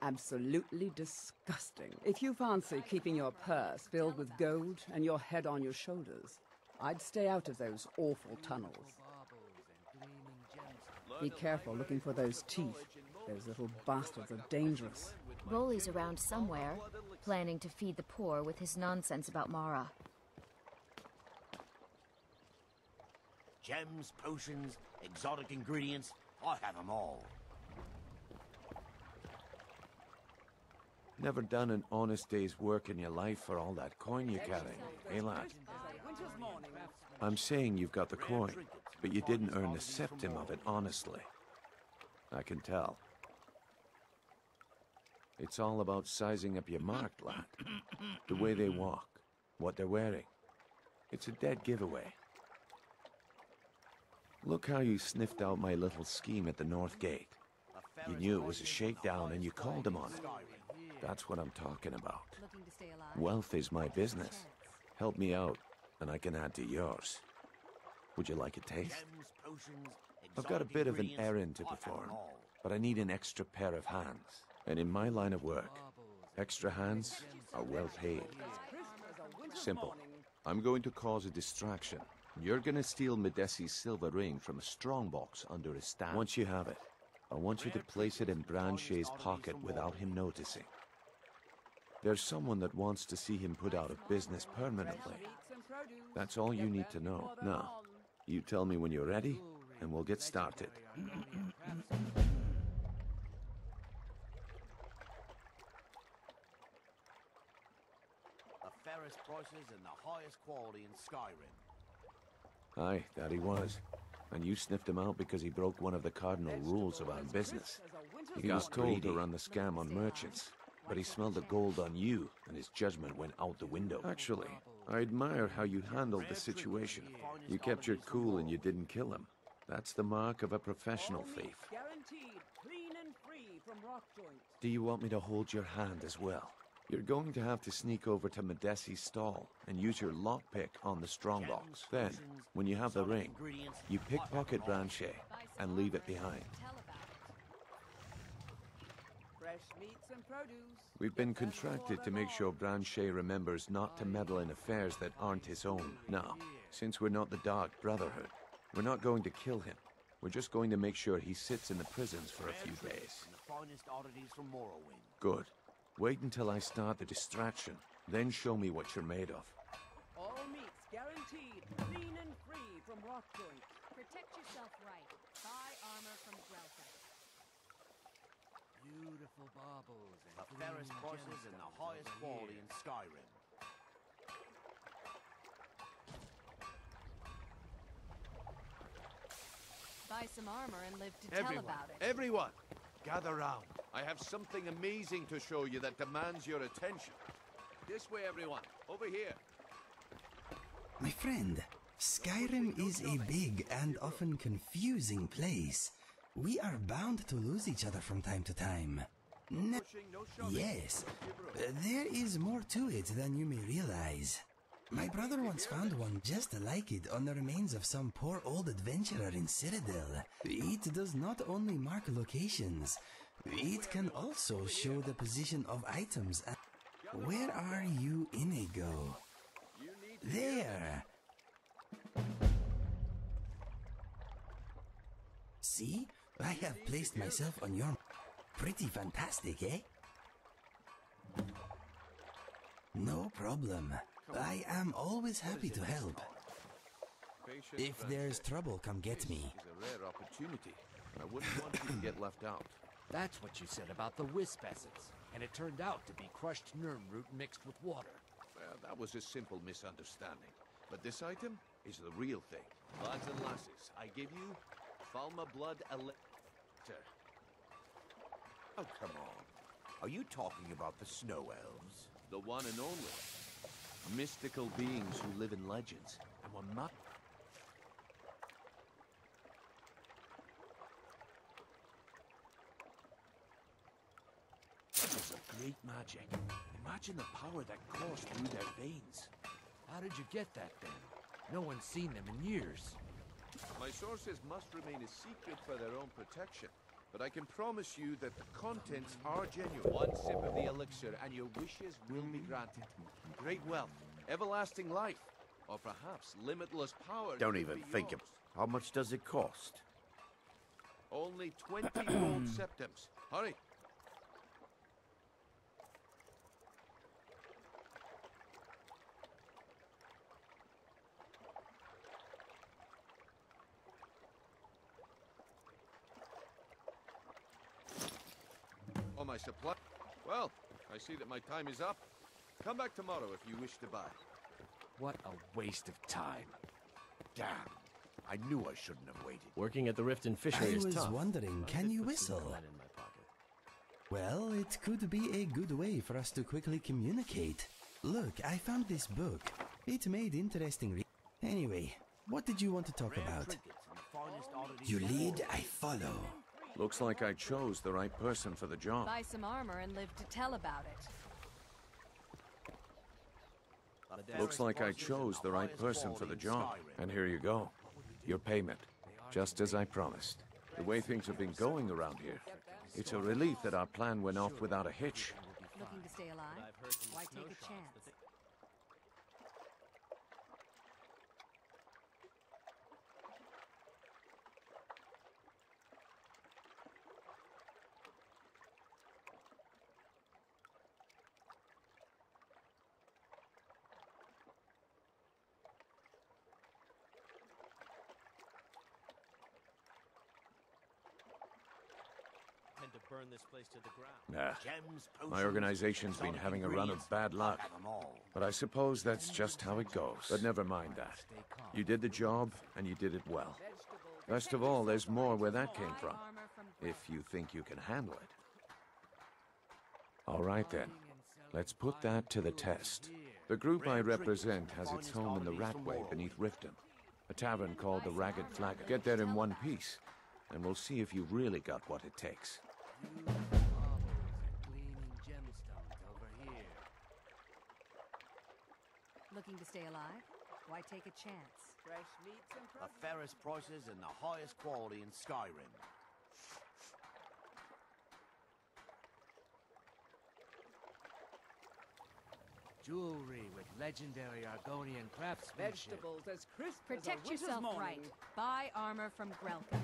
Absolutely disgusting. If you fancy keeping your purse filled with gold and your head on your shoulders, I'd stay out of those awful tunnels. Be careful looking for those teeth. Those little bastards are dangerous. Rolly's around somewhere, planning to feed the poor with his nonsense about Mara. Gems, potions, exotic ingredients, I have them all. Never done an honest day's work in your life for all that coin you carry, eh, lad? I'm saying you've got the coin, but you didn't earn the septim of it honestly. I can tell. It's all about sizing up your mark, lad. The way they walk, what they're wearing. It's a dead giveaway. Look how you sniffed out my little scheme at the North Gate. You knew it was a shakedown and you called him on it. That's what I'm talking about. Wealth is my business. Help me out, and I can add to yours. Would you like a taste? I've got a bit of an errand to perform, but I need an extra pair of hands. And in my line of work, extra hands are well paid. Simple. I'm going to cause a distraction. You're gonna steal Medesi's silver ring from a strongbox under his stand. Once you have it, I want you to place it in Branche's pocket without him noticing. There's someone that wants to see him put out of business permanently. That's all you need to know. Now, you tell me when you're ready, and we'll get started. The fairest prices and the highest quality in Skyrim. Aye, that he was. And you sniffed him out because he broke one of the cardinal rules of our business. He was told to run the scam on merchants, but he smelled the gold on you, and his judgment went out the window. Actually, I admire how you handled the situation. You kept your cool and you didn't kill him. That's the mark of a professional thief. Guaranteed, clean and free from rock joints. Do you want me to hold your hand as well? You're going to have to sneak over to Medesi's stall and use your lockpick on the strongbox. Then, when you have the ring, you pickpocket Branche and leave it behind. Fresh meats and produce. We've been contracted to make sure Branche remembers not to meddle in affairs that aren't his own. Now, since we're not the Dark Brotherhood, we're not going to kill him. We're just going to make sure he sits in the prisons for a few days. The finest oddities from Morrowind. Good. Wait until I start the distraction, then show me what you're made of. All meats guaranteed, clean and free from rock joints. Protect yourself right. Buy armor from Grelka. Beautiful baubles and the fairest prices and the highest quality in Skyrim. Buy some armor and live to tell about it. Everyone, gather round. I have something amazing to show you that demands your attention. This way, everyone. Over here. My friend, Skyrim is a big and often confusing place. We are bound to lose each other from time to time. Yes, there is more to it than you may realize. My brother once found one just like it on the remains of some poor old adventurer in Citadel. It does not only mark locations, it can also show the position of items. Where are you, Inigo? There! See? I have placed myself on your... Pretty fantastic, eh? No problem. I am always happy to help. If there's trouble, come get me. It's a rare opportunity. I wouldn't want you to get left out. That's what you said about the wisp essence, and it turned out to be crushed nerm root mixed with water. Well, that was a simple misunderstanding. But this item is the real thing. Lads and lasses, I give you Falma Blood Elixir. Oh, come on. Are you talking about the snow elves? The one and only. Mystical beings who live in legends and were not. It's a great magic. Imagine the power that coursed through their veins. How did you get that then? No one's seen them in years. My sources must remain a secret for their own protection, but I can promise you that the contents are genuine. One sip of the elixir and your wishes will be granted. Great wealth, everlasting life, or perhaps limitless power. Don't even think of how much does it cost? Only 20 gold septims. Hurry. my supply. Well, I see that my time is up. Come back tomorrow if you wish to buy. What a waste of time. Damn. I knew I shouldn't have waited. Working at the Rift and Fishery is tough. I was wondering, can you whistle? Well, it could be a good way for us to quickly communicate. Look, I found this book. It made interesting Anyway, what did you want to talk about? You lead, I follow. Looks like I chose the right person for the job. Buy some armor and live to tell about it. Looks like I chose the right person for the job. And here you go. Your payment. Just as I promised. The way things have been going around here, it's a relief that our plan went off without a hitch. Looking to stay alive? Why take a chance? To burn this place to the ground. Nah. My organization's been having a run of bad luck. But I suppose that's just how it goes. But never mind that. You did the job, and you did it well. Best of all, there's more where that came from. If you think you can handle it. All right then. Let's put that to the test. The group I represent has its home in the Ratway beneath Riften. A tavern called the Ragged Flagon. Get there in one piece, and we'll see if you've really got what it takes. Looking to stay alive? Why take a chance? Fresh meats and the fairest prices and the highest quality in Skyrim. Jewelry with legendary Argonian craftsmanship. Vegetables as crisp Protect as a yourself winter's right. morning. Buy armor from Grelka.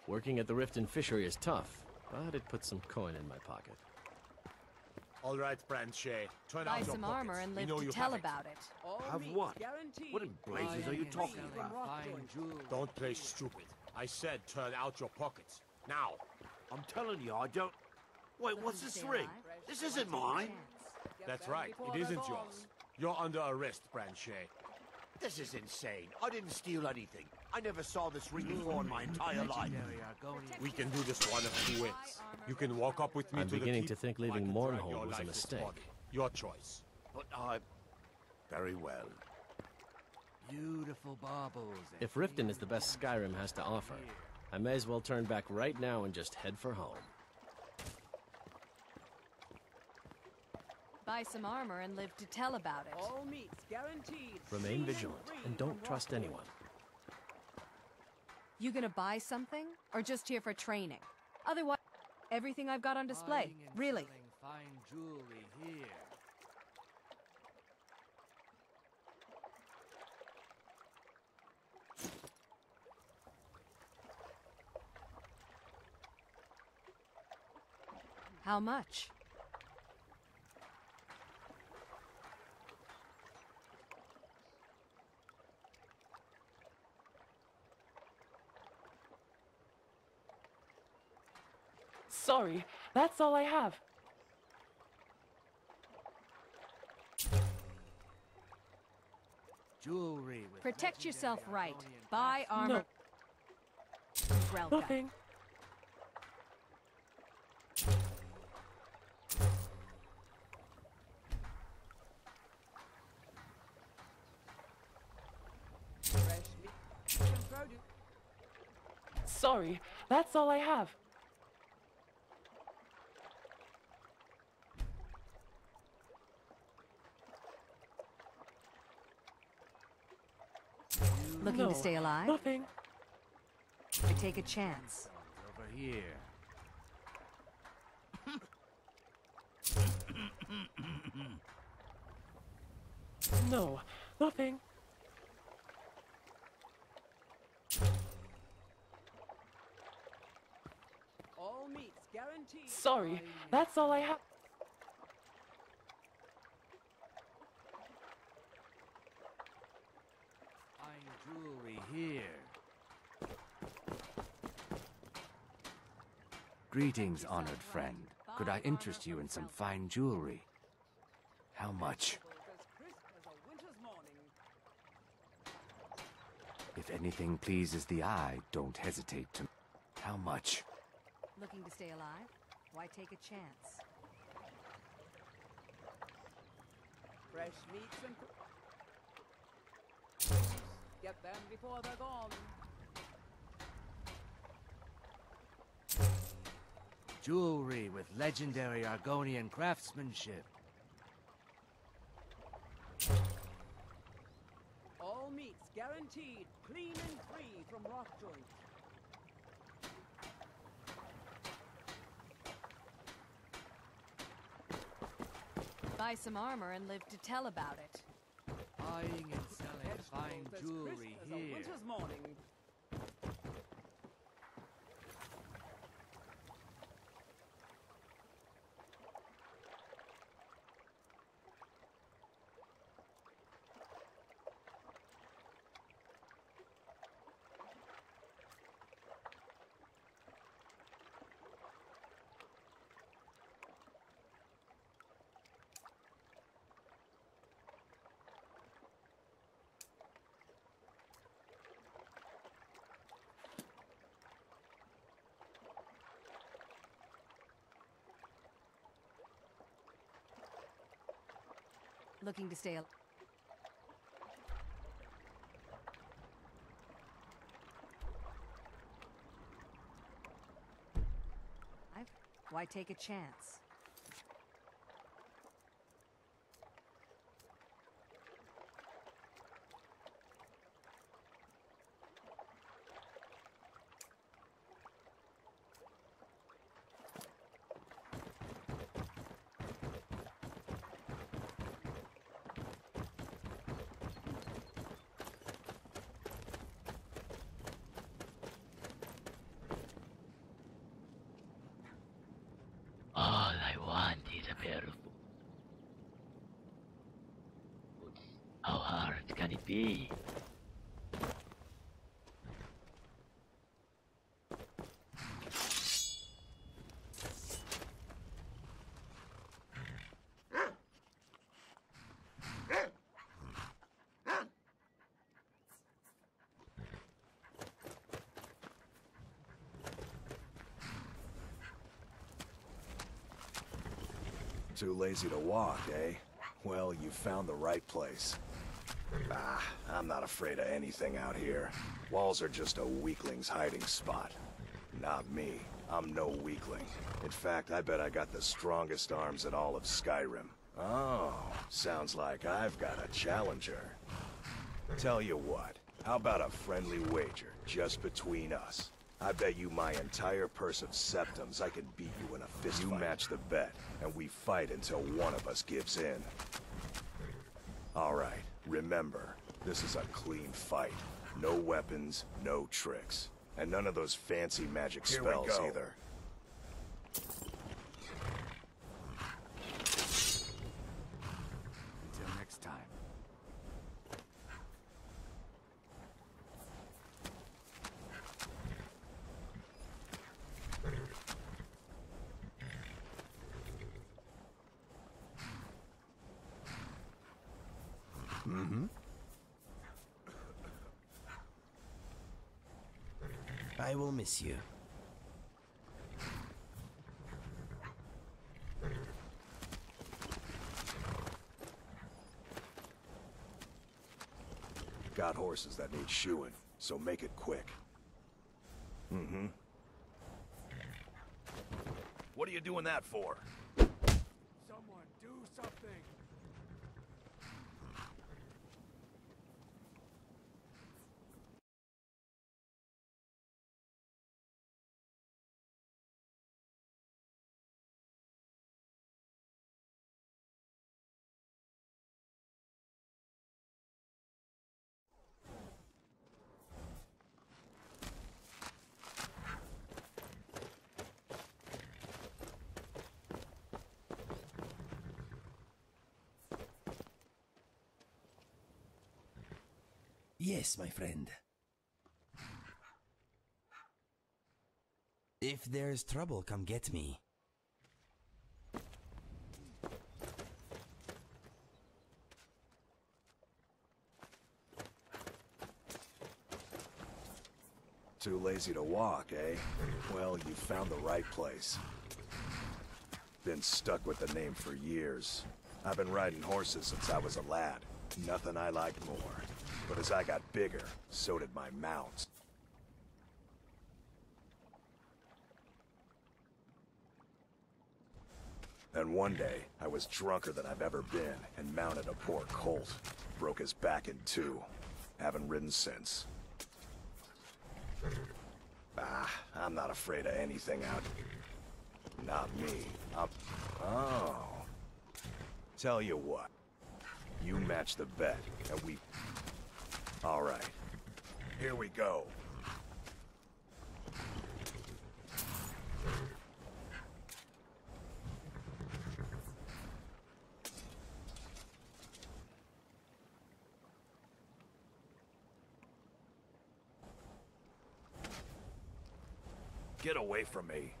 Working at the Rift and Fishery is tough, but it puts some coin in my pocket. All right, Branche. Turn Buy out your some armor pockets. and We live know to you tell have it. about it. Have what? What in blazes are you talking about? Don't play stupid. I said turn out your pockets. Now. I'm telling you, I don't... Wait, what's this ring? This isn't mine. That's right. It isn't yours. You're under arrest, Branche. This is insane. I didn't steal anything. I never saw this ring before in my entire life. We can do this one of two ways. You can walk up with me I'm to the beginning keep, to think or I leaving can drag Mournhold your was a lifeless mistake. body. Your choice. But I... Very well. Beautiful baubles. If Riften is the best Skyrim has to offer, I may as well turn back right now and just head for home. Buy some armor and live to tell about it. All meats guaranteed. Remain vigilant and don't trust anyone. You gonna buy something? Or just here for training? Otherwise, everything I've got on display. Really. Fine jewelry here. How much? Sorry, that's all I have. Jewelry with Protect yourself right. Buy armor. Grelka. Nothing. Sorry, that's all I have. Looking to stay alive? Nothing. Or take a chance? over here. No, nothing. All meats guaranteed. Sorry, that's all I have. Fine jewelry here. Greetings, honored friend. Could I interest you in some fine jewelry? How much? If anything pleases the eye, don't hesitate to... How much? Looking to stay alive? Why take a chance? Fresh meats and... Get them before they're gone. Jewelry with legendary Argonian craftsmanship. All meats guaranteed clean and free from rock joint. Buy some armor and live to tell about it. Buying and selling fine jewelry As a here. winter's morning. Looking to stay alive. Why take a chance? All I want is a pair of boots. How hard can it be? Too lazy to walk, eh? Well, you found the right place. Ah, I'm not afraid of anything out here. Walls are just a weakling's hiding spot. Not me. I'm no weakling. In fact, I bet I got the strongest arms in all of Skyrim. Oh, sounds like I've got a challenger. Tell you what, how about a friendly wager, just between us? I bet you my entire purse of septums I can beat you in a fist fight. You match the bet, and we fight until one of us gives in. All right, remember, this is a clean fight. No weapons, no tricks. And none of those fancy magic spells either. Until next time. Mm-hmm. I will miss you. Got horses that need shoeing, so make it quick. Mm-hmm. What are you doing that for? Someone do something! Yes, my friend. If If there's trouble, come get me. Too lazy to walk, eh? Well, you found the right place. Been stuck with the name for years. I've been riding horses since I was a lad. Nothing I liked more. But as I got bigger, so did my mounts. And one day, I was drunker than I've ever been and mounted a poor colt. Broke his back in two. Haven't ridden since. I'm not afraid of anything out. Not me. Oh. Tell you what. You match the bet, and we... All right. Here we go. Get away from me.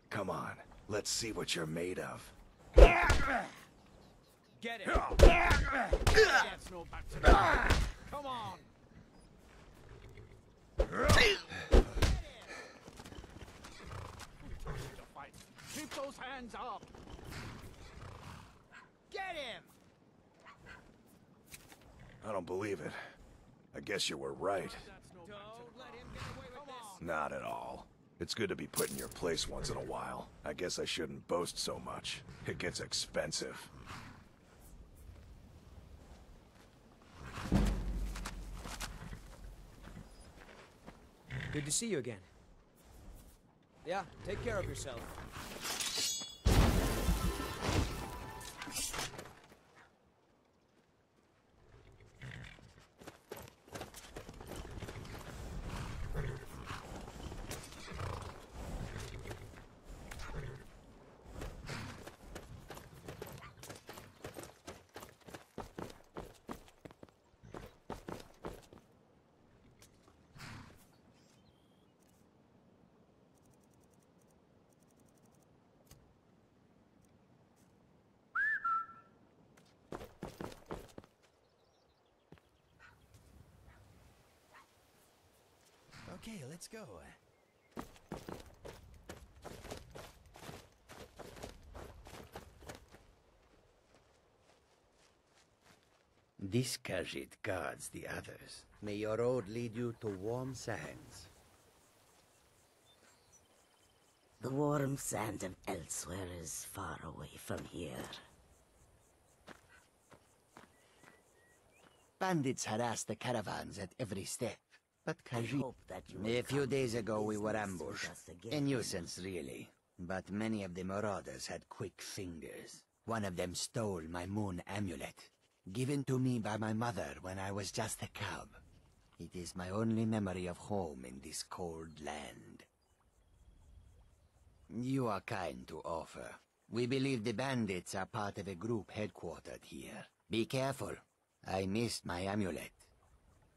Come on, let's see what you're made of. Get it! That's no back to me. Come on! Keep those hands up! Get him! I don't believe it. I guess you were right. Not at all. It's good to be put in your place once in a while. I guess I shouldn't boast so much. It gets expensive. Good to see you again. Yeah, take care of yourself. Okay, let's go. This Khajiit guards the others. May your road lead you to warm sands. The warm sand of elsewhere is far away from here. Bandits harass the caravans at every step. But Khajiit... A few days ago we were ambushed. A nuisance, really. But many of the marauders had quick fingers. One of them stole my moon amulet, given to me by my mother when I was just a cub. It is my only memory of home in this cold land. You are kind to offer. We believe the bandits are part of a group headquartered here. Be careful. I missed my amulet.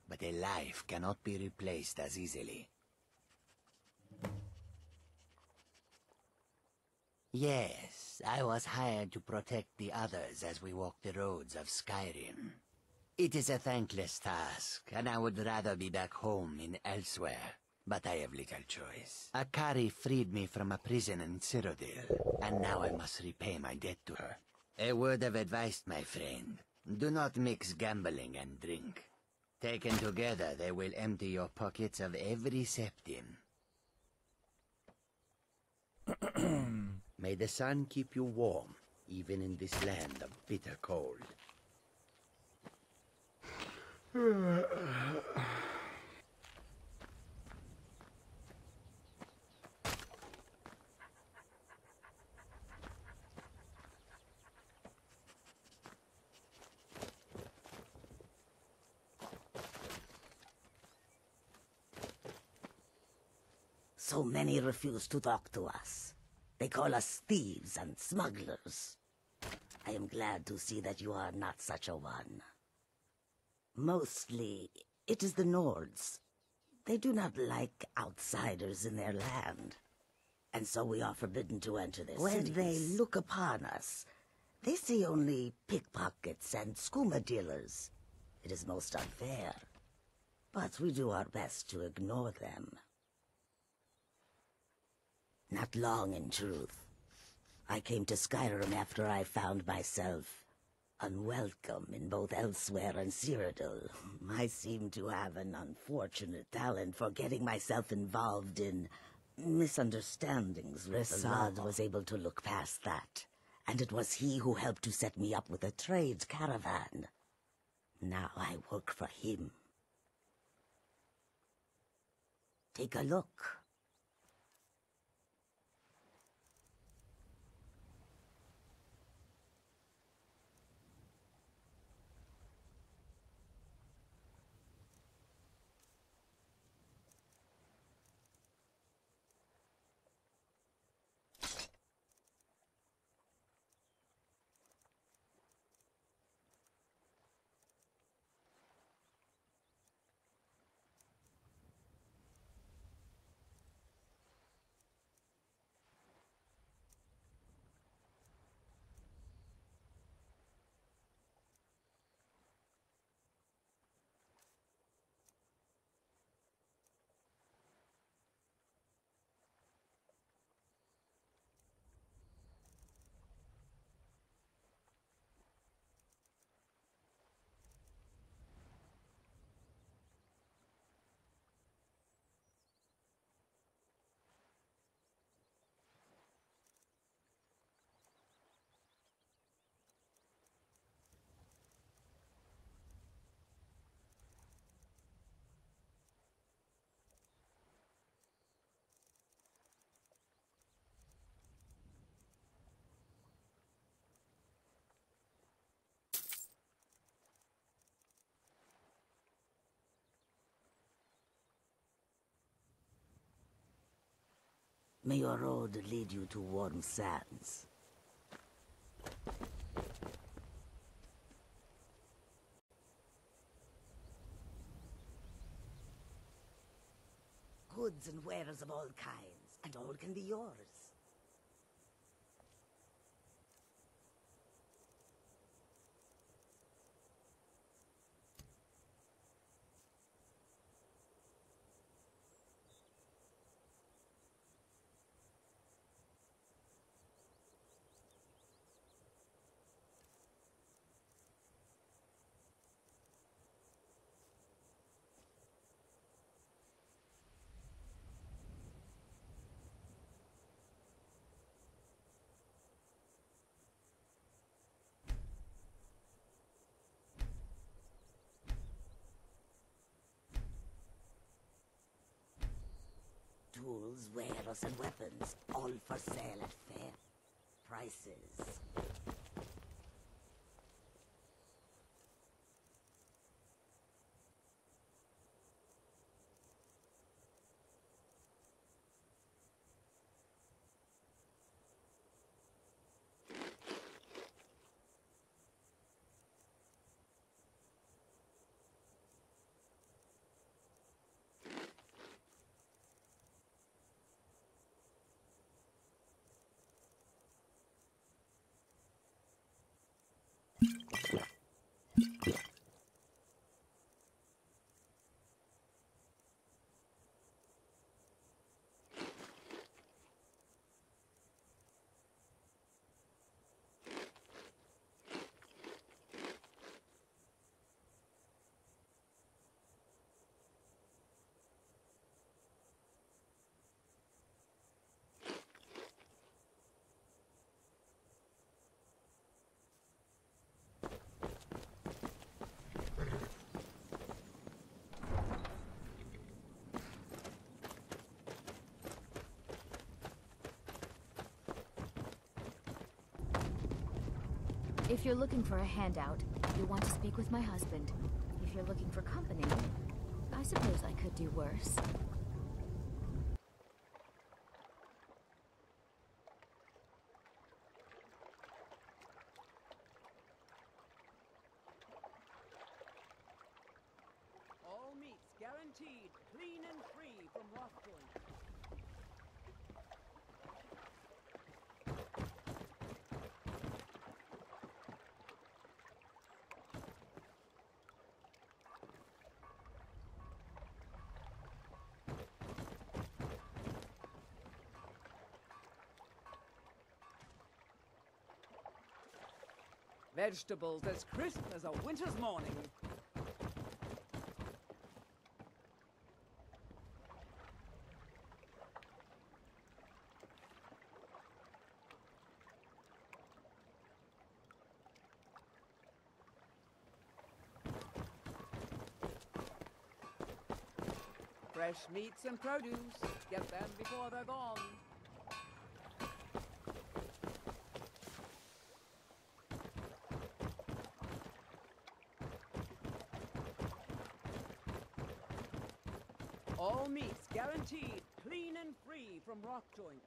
But a life cannot be replaced as easily. Yes, I was hired to protect the others as we walk the roads of Skyrim. It is a thankless task, and I would rather be back home in elsewhere. But I have little choice. Akari freed me from a prison in Cyrodiil, and now I must repay my debt to her. A word of advice, my friend. Do not mix gambling and drink. Taken together, they will empty your pockets of every septim. May the sun keep you warm, even in this land of bitter cold. So many refuse to talk to us. They call us thieves and smugglers. I am glad to see that you are not such a one. Mostly, it is the Nords. They do not like outsiders in their land. And so we are forbidden to enter their cities. When they look upon us, they see only pickpockets and skooma dealers. It is most unfair. But we do our best to ignore them. Not long, in truth. I came to Skyrim after I found myself unwelcome in both Elsewhere and Cyrodiil. I seem to have an unfortunate talent for getting myself involved in misunderstandings. Resad was able to look past that, and it was he who helped to set me up with a trade caravan. Now I work for him. Take a look. May your road lead you to warm sands. Goods and wares of all kinds, and all can be yours. Tools, wares, and weapons, all for sale at fair prices. If you're looking for a handout, you'll want to speak with my husband. If you're looking for company, I suppose I could do worse. Guaranteed, clean and free from rock joint. Vegetables as crisp as a winter's morning. Fresh meats and produce. Get them before they're gone. All meats guaranteed, clean and free from rock joint.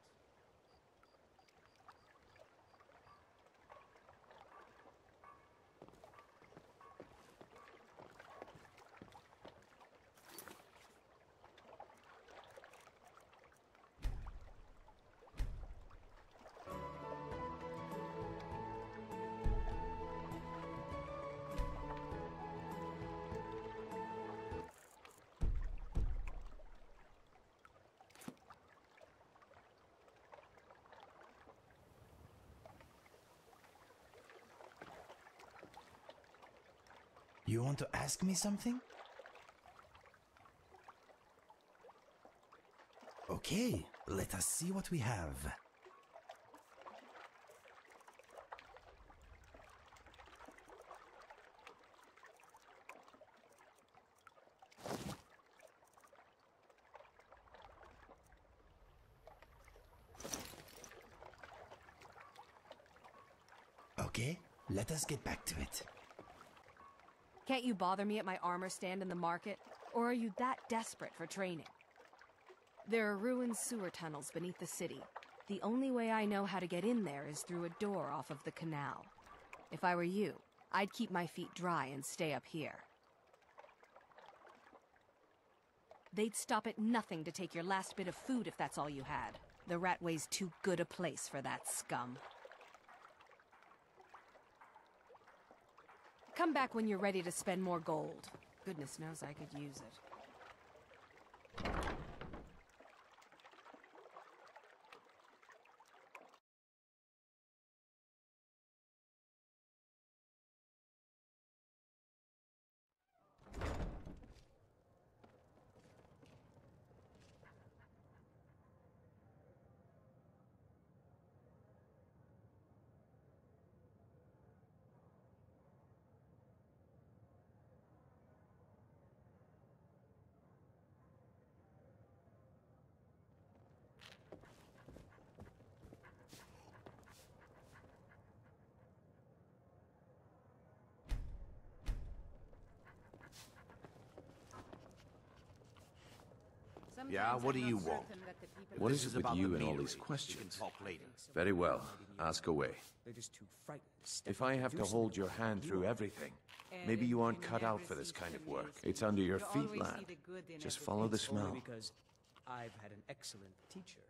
You want to ask me something? Okay, let us see what we have. Okay, let us get back to it. Can't you bother me at my armor stand in the market? Or are you that desperate for training? There are ruined sewer tunnels beneath the city. The only way I know how to get in there is through a door off of the canal. If I were you, I'd keep my feet dry and stay up here. They'd stop at nothing to take your last bit of food if that's all you had. The Ratway's too good a place for that scum. Come back when you're ready to spend more gold. Goodness knows I could use it. Yeah, what do you want? What is This it with about you the and all meteorite. these We can questions? talk later. Very well. Ask away. They're just too frightened to step If I up have and to do hold something your hand like through you are. everything, maybe you aren't cut out for this kind of work. It's under your feet, lad. Just follow the It's only smell. because I've had an excellent teacher.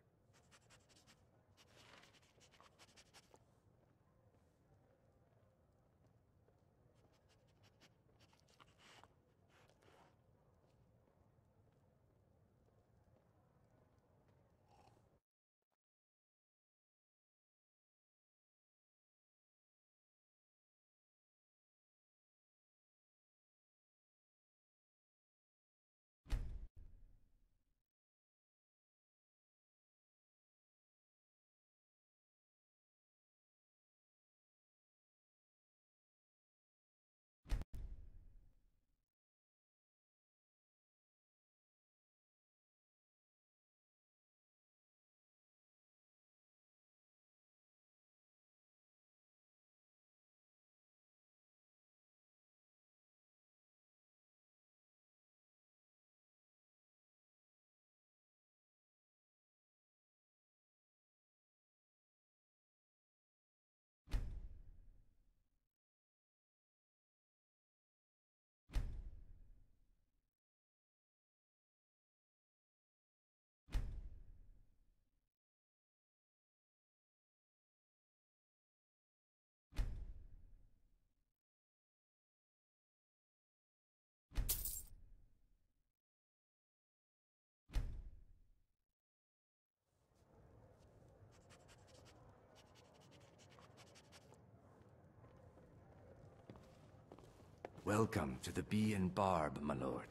Welcome to the Bee and Barb, my lord.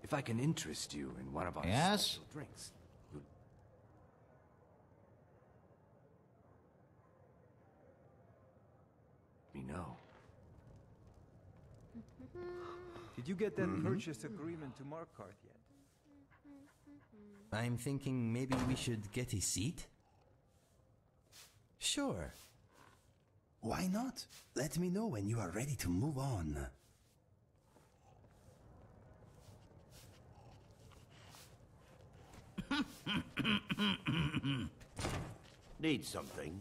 If I can interest you in one of our special drinks, me know. Did you get that purchase agreement to Markarth yet? I'm thinking maybe we should get a seat? Sure. Why not? Let me know when you are ready to move on. Need something?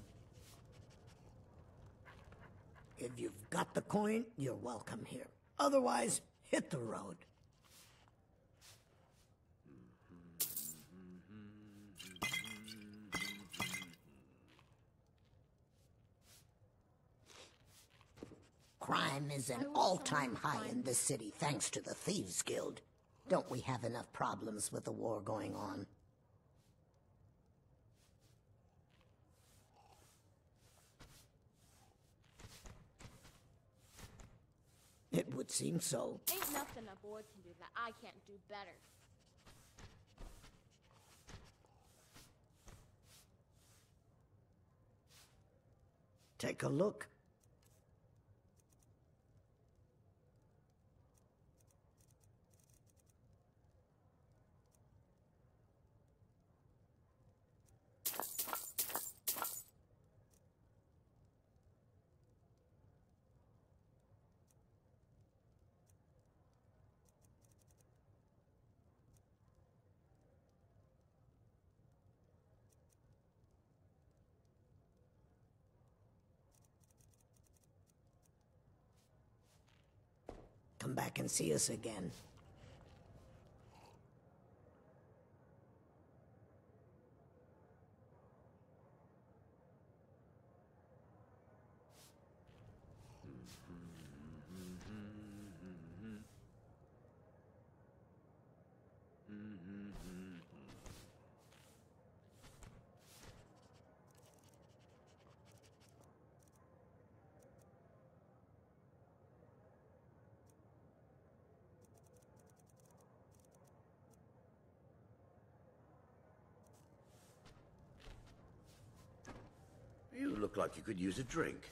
If you've got the coin, you're welcome here. Otherwise, hit the road. Crime is an all-time high in this city thanks to the Thieves Guild. Don't we have enough problems with the war going on? It would seem so. Ain't nothing a boy can do that I can't do better. Take a look. Come back and see us again. You look like you could use a drink.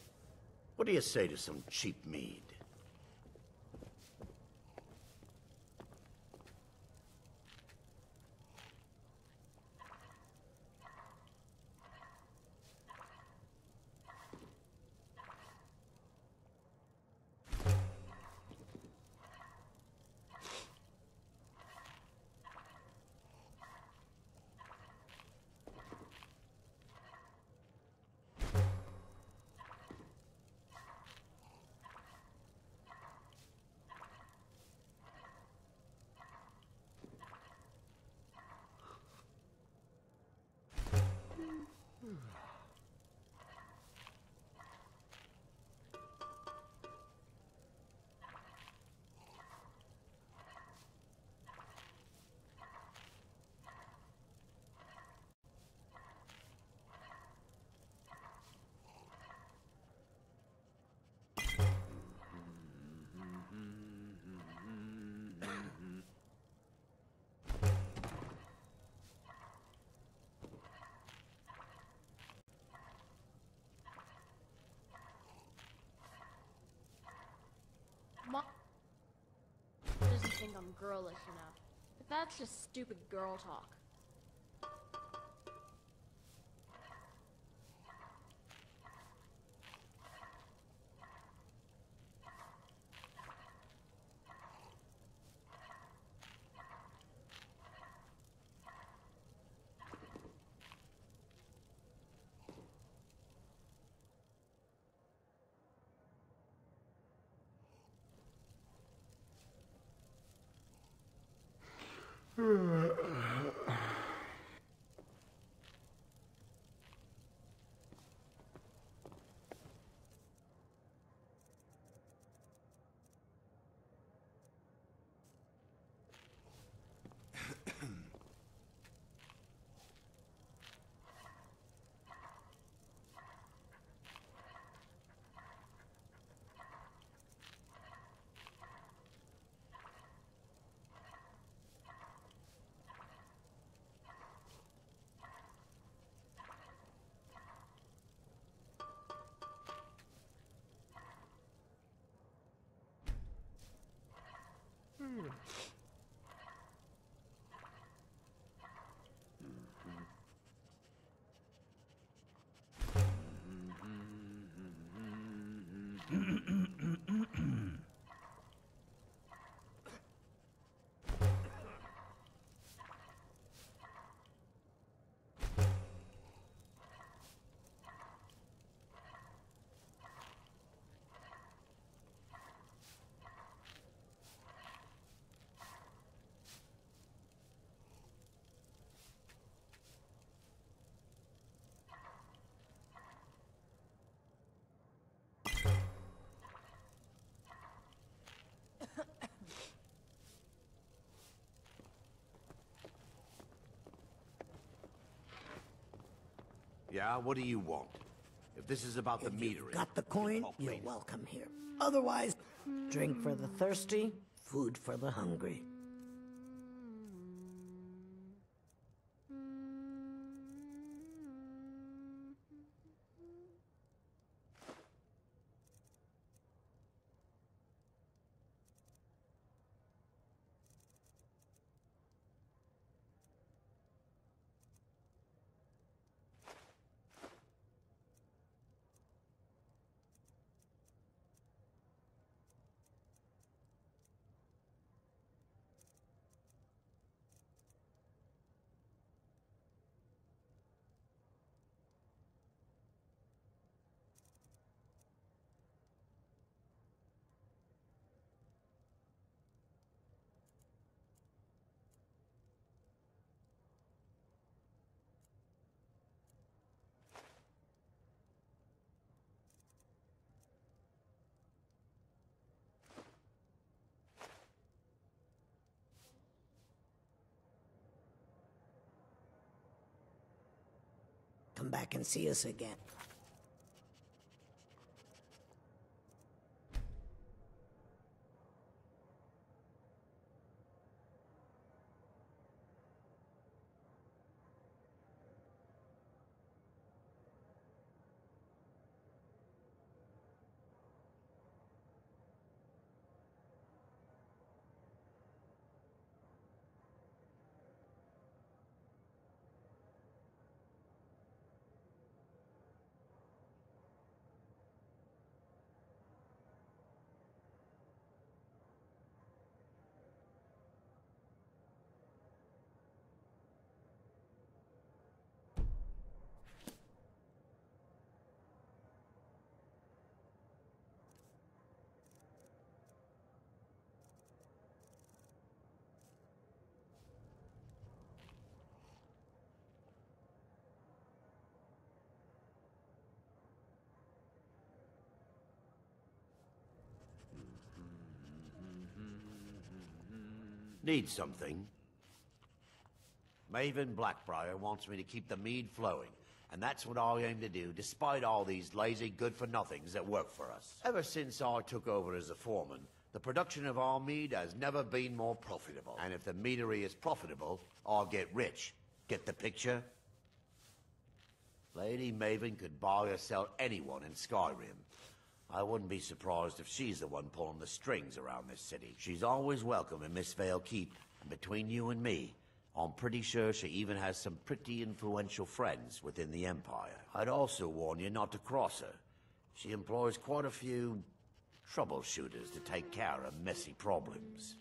What do you say to some cheap mead? Mom doesn't think I'm girlish enough. But that's just stupid girl talk. Yeah, what do you want? If this is about the metering... Got the coin? You're welcome here. Otherwise, drink for the thirsty, food for the hungry. Come back and see us again. Need something? Maven Blackbriar wants me to keep the mead flowing, and that's what I aim to do, despite all these lazy good-for-nothings that work for us. Ever since I took over as a foreman, the production of our mead has never been more profitable. And if the meadery is profitable, I'll get rich. Get the picture? Lady Maven could buy or sell anyone in Skyrim. I wouldn't be surprised if she's the one pulling the strings around this city. She's always welcome in Mistveil Keep, and between you and me, I'm pretty sure she even has some pretty influential friends within the Empire. I'd also warn you not to cross her. She employs quite a few troubleshooters to take care of messy problems.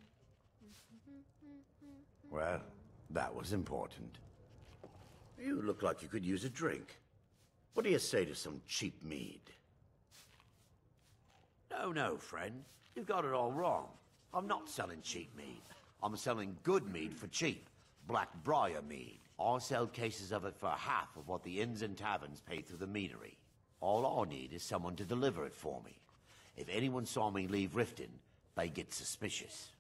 Well, that was important. You look like you could use a drink. What do you say to some cheap mead? No, friend. You've got it all wrong. I'm not selling cheap mead. I'm selling good mead for cheap. Blackbriar mead. I sell cases of it for half of what the inns and taverns pay through the meadery. All I need is someone to deliver it for me. If anyone saw me leave Riften, they get suspicious.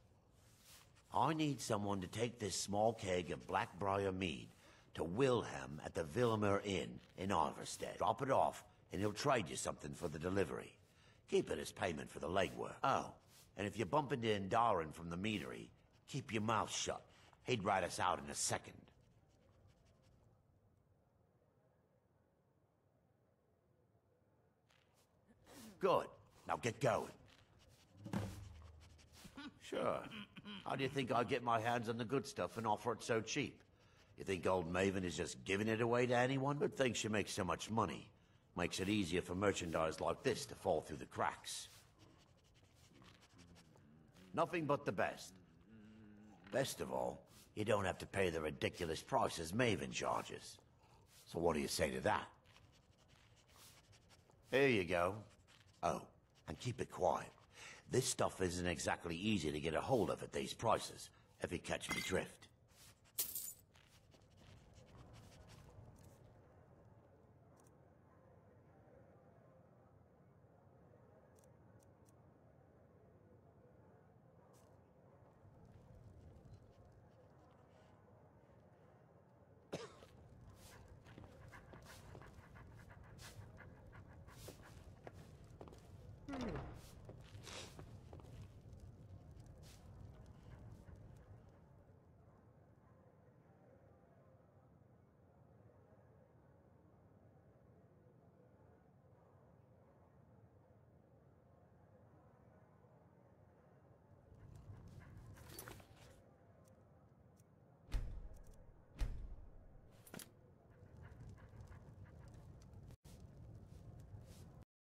I need someone to take this small keg of Blackbriar mead to Wilhelm at the Vilmer Inn in Iverstead. Drop it off, and he'll trade you something for the delivery. Keep it as payment for the legwork. Oh, and if you bump into Indarin from the meadery, keep your mouth shut. He'd rat us out in a second. Good. Now get going. Sure. How do you think I get my hands on the good stuff and offer it so cheap? You think old Maven is just giving it away to anyone? Good thing she makes so much money. Makes it easier for merchandise like this to fall through the cracks. Nothing but the best. Best of all, you don't have to pay the ridiculous prices Maven charges. So what do you say to that? Here you go. Oh, and keep it quiet. This stuff isn't exactly easy to get a hold of at these prices, if you catch me drift.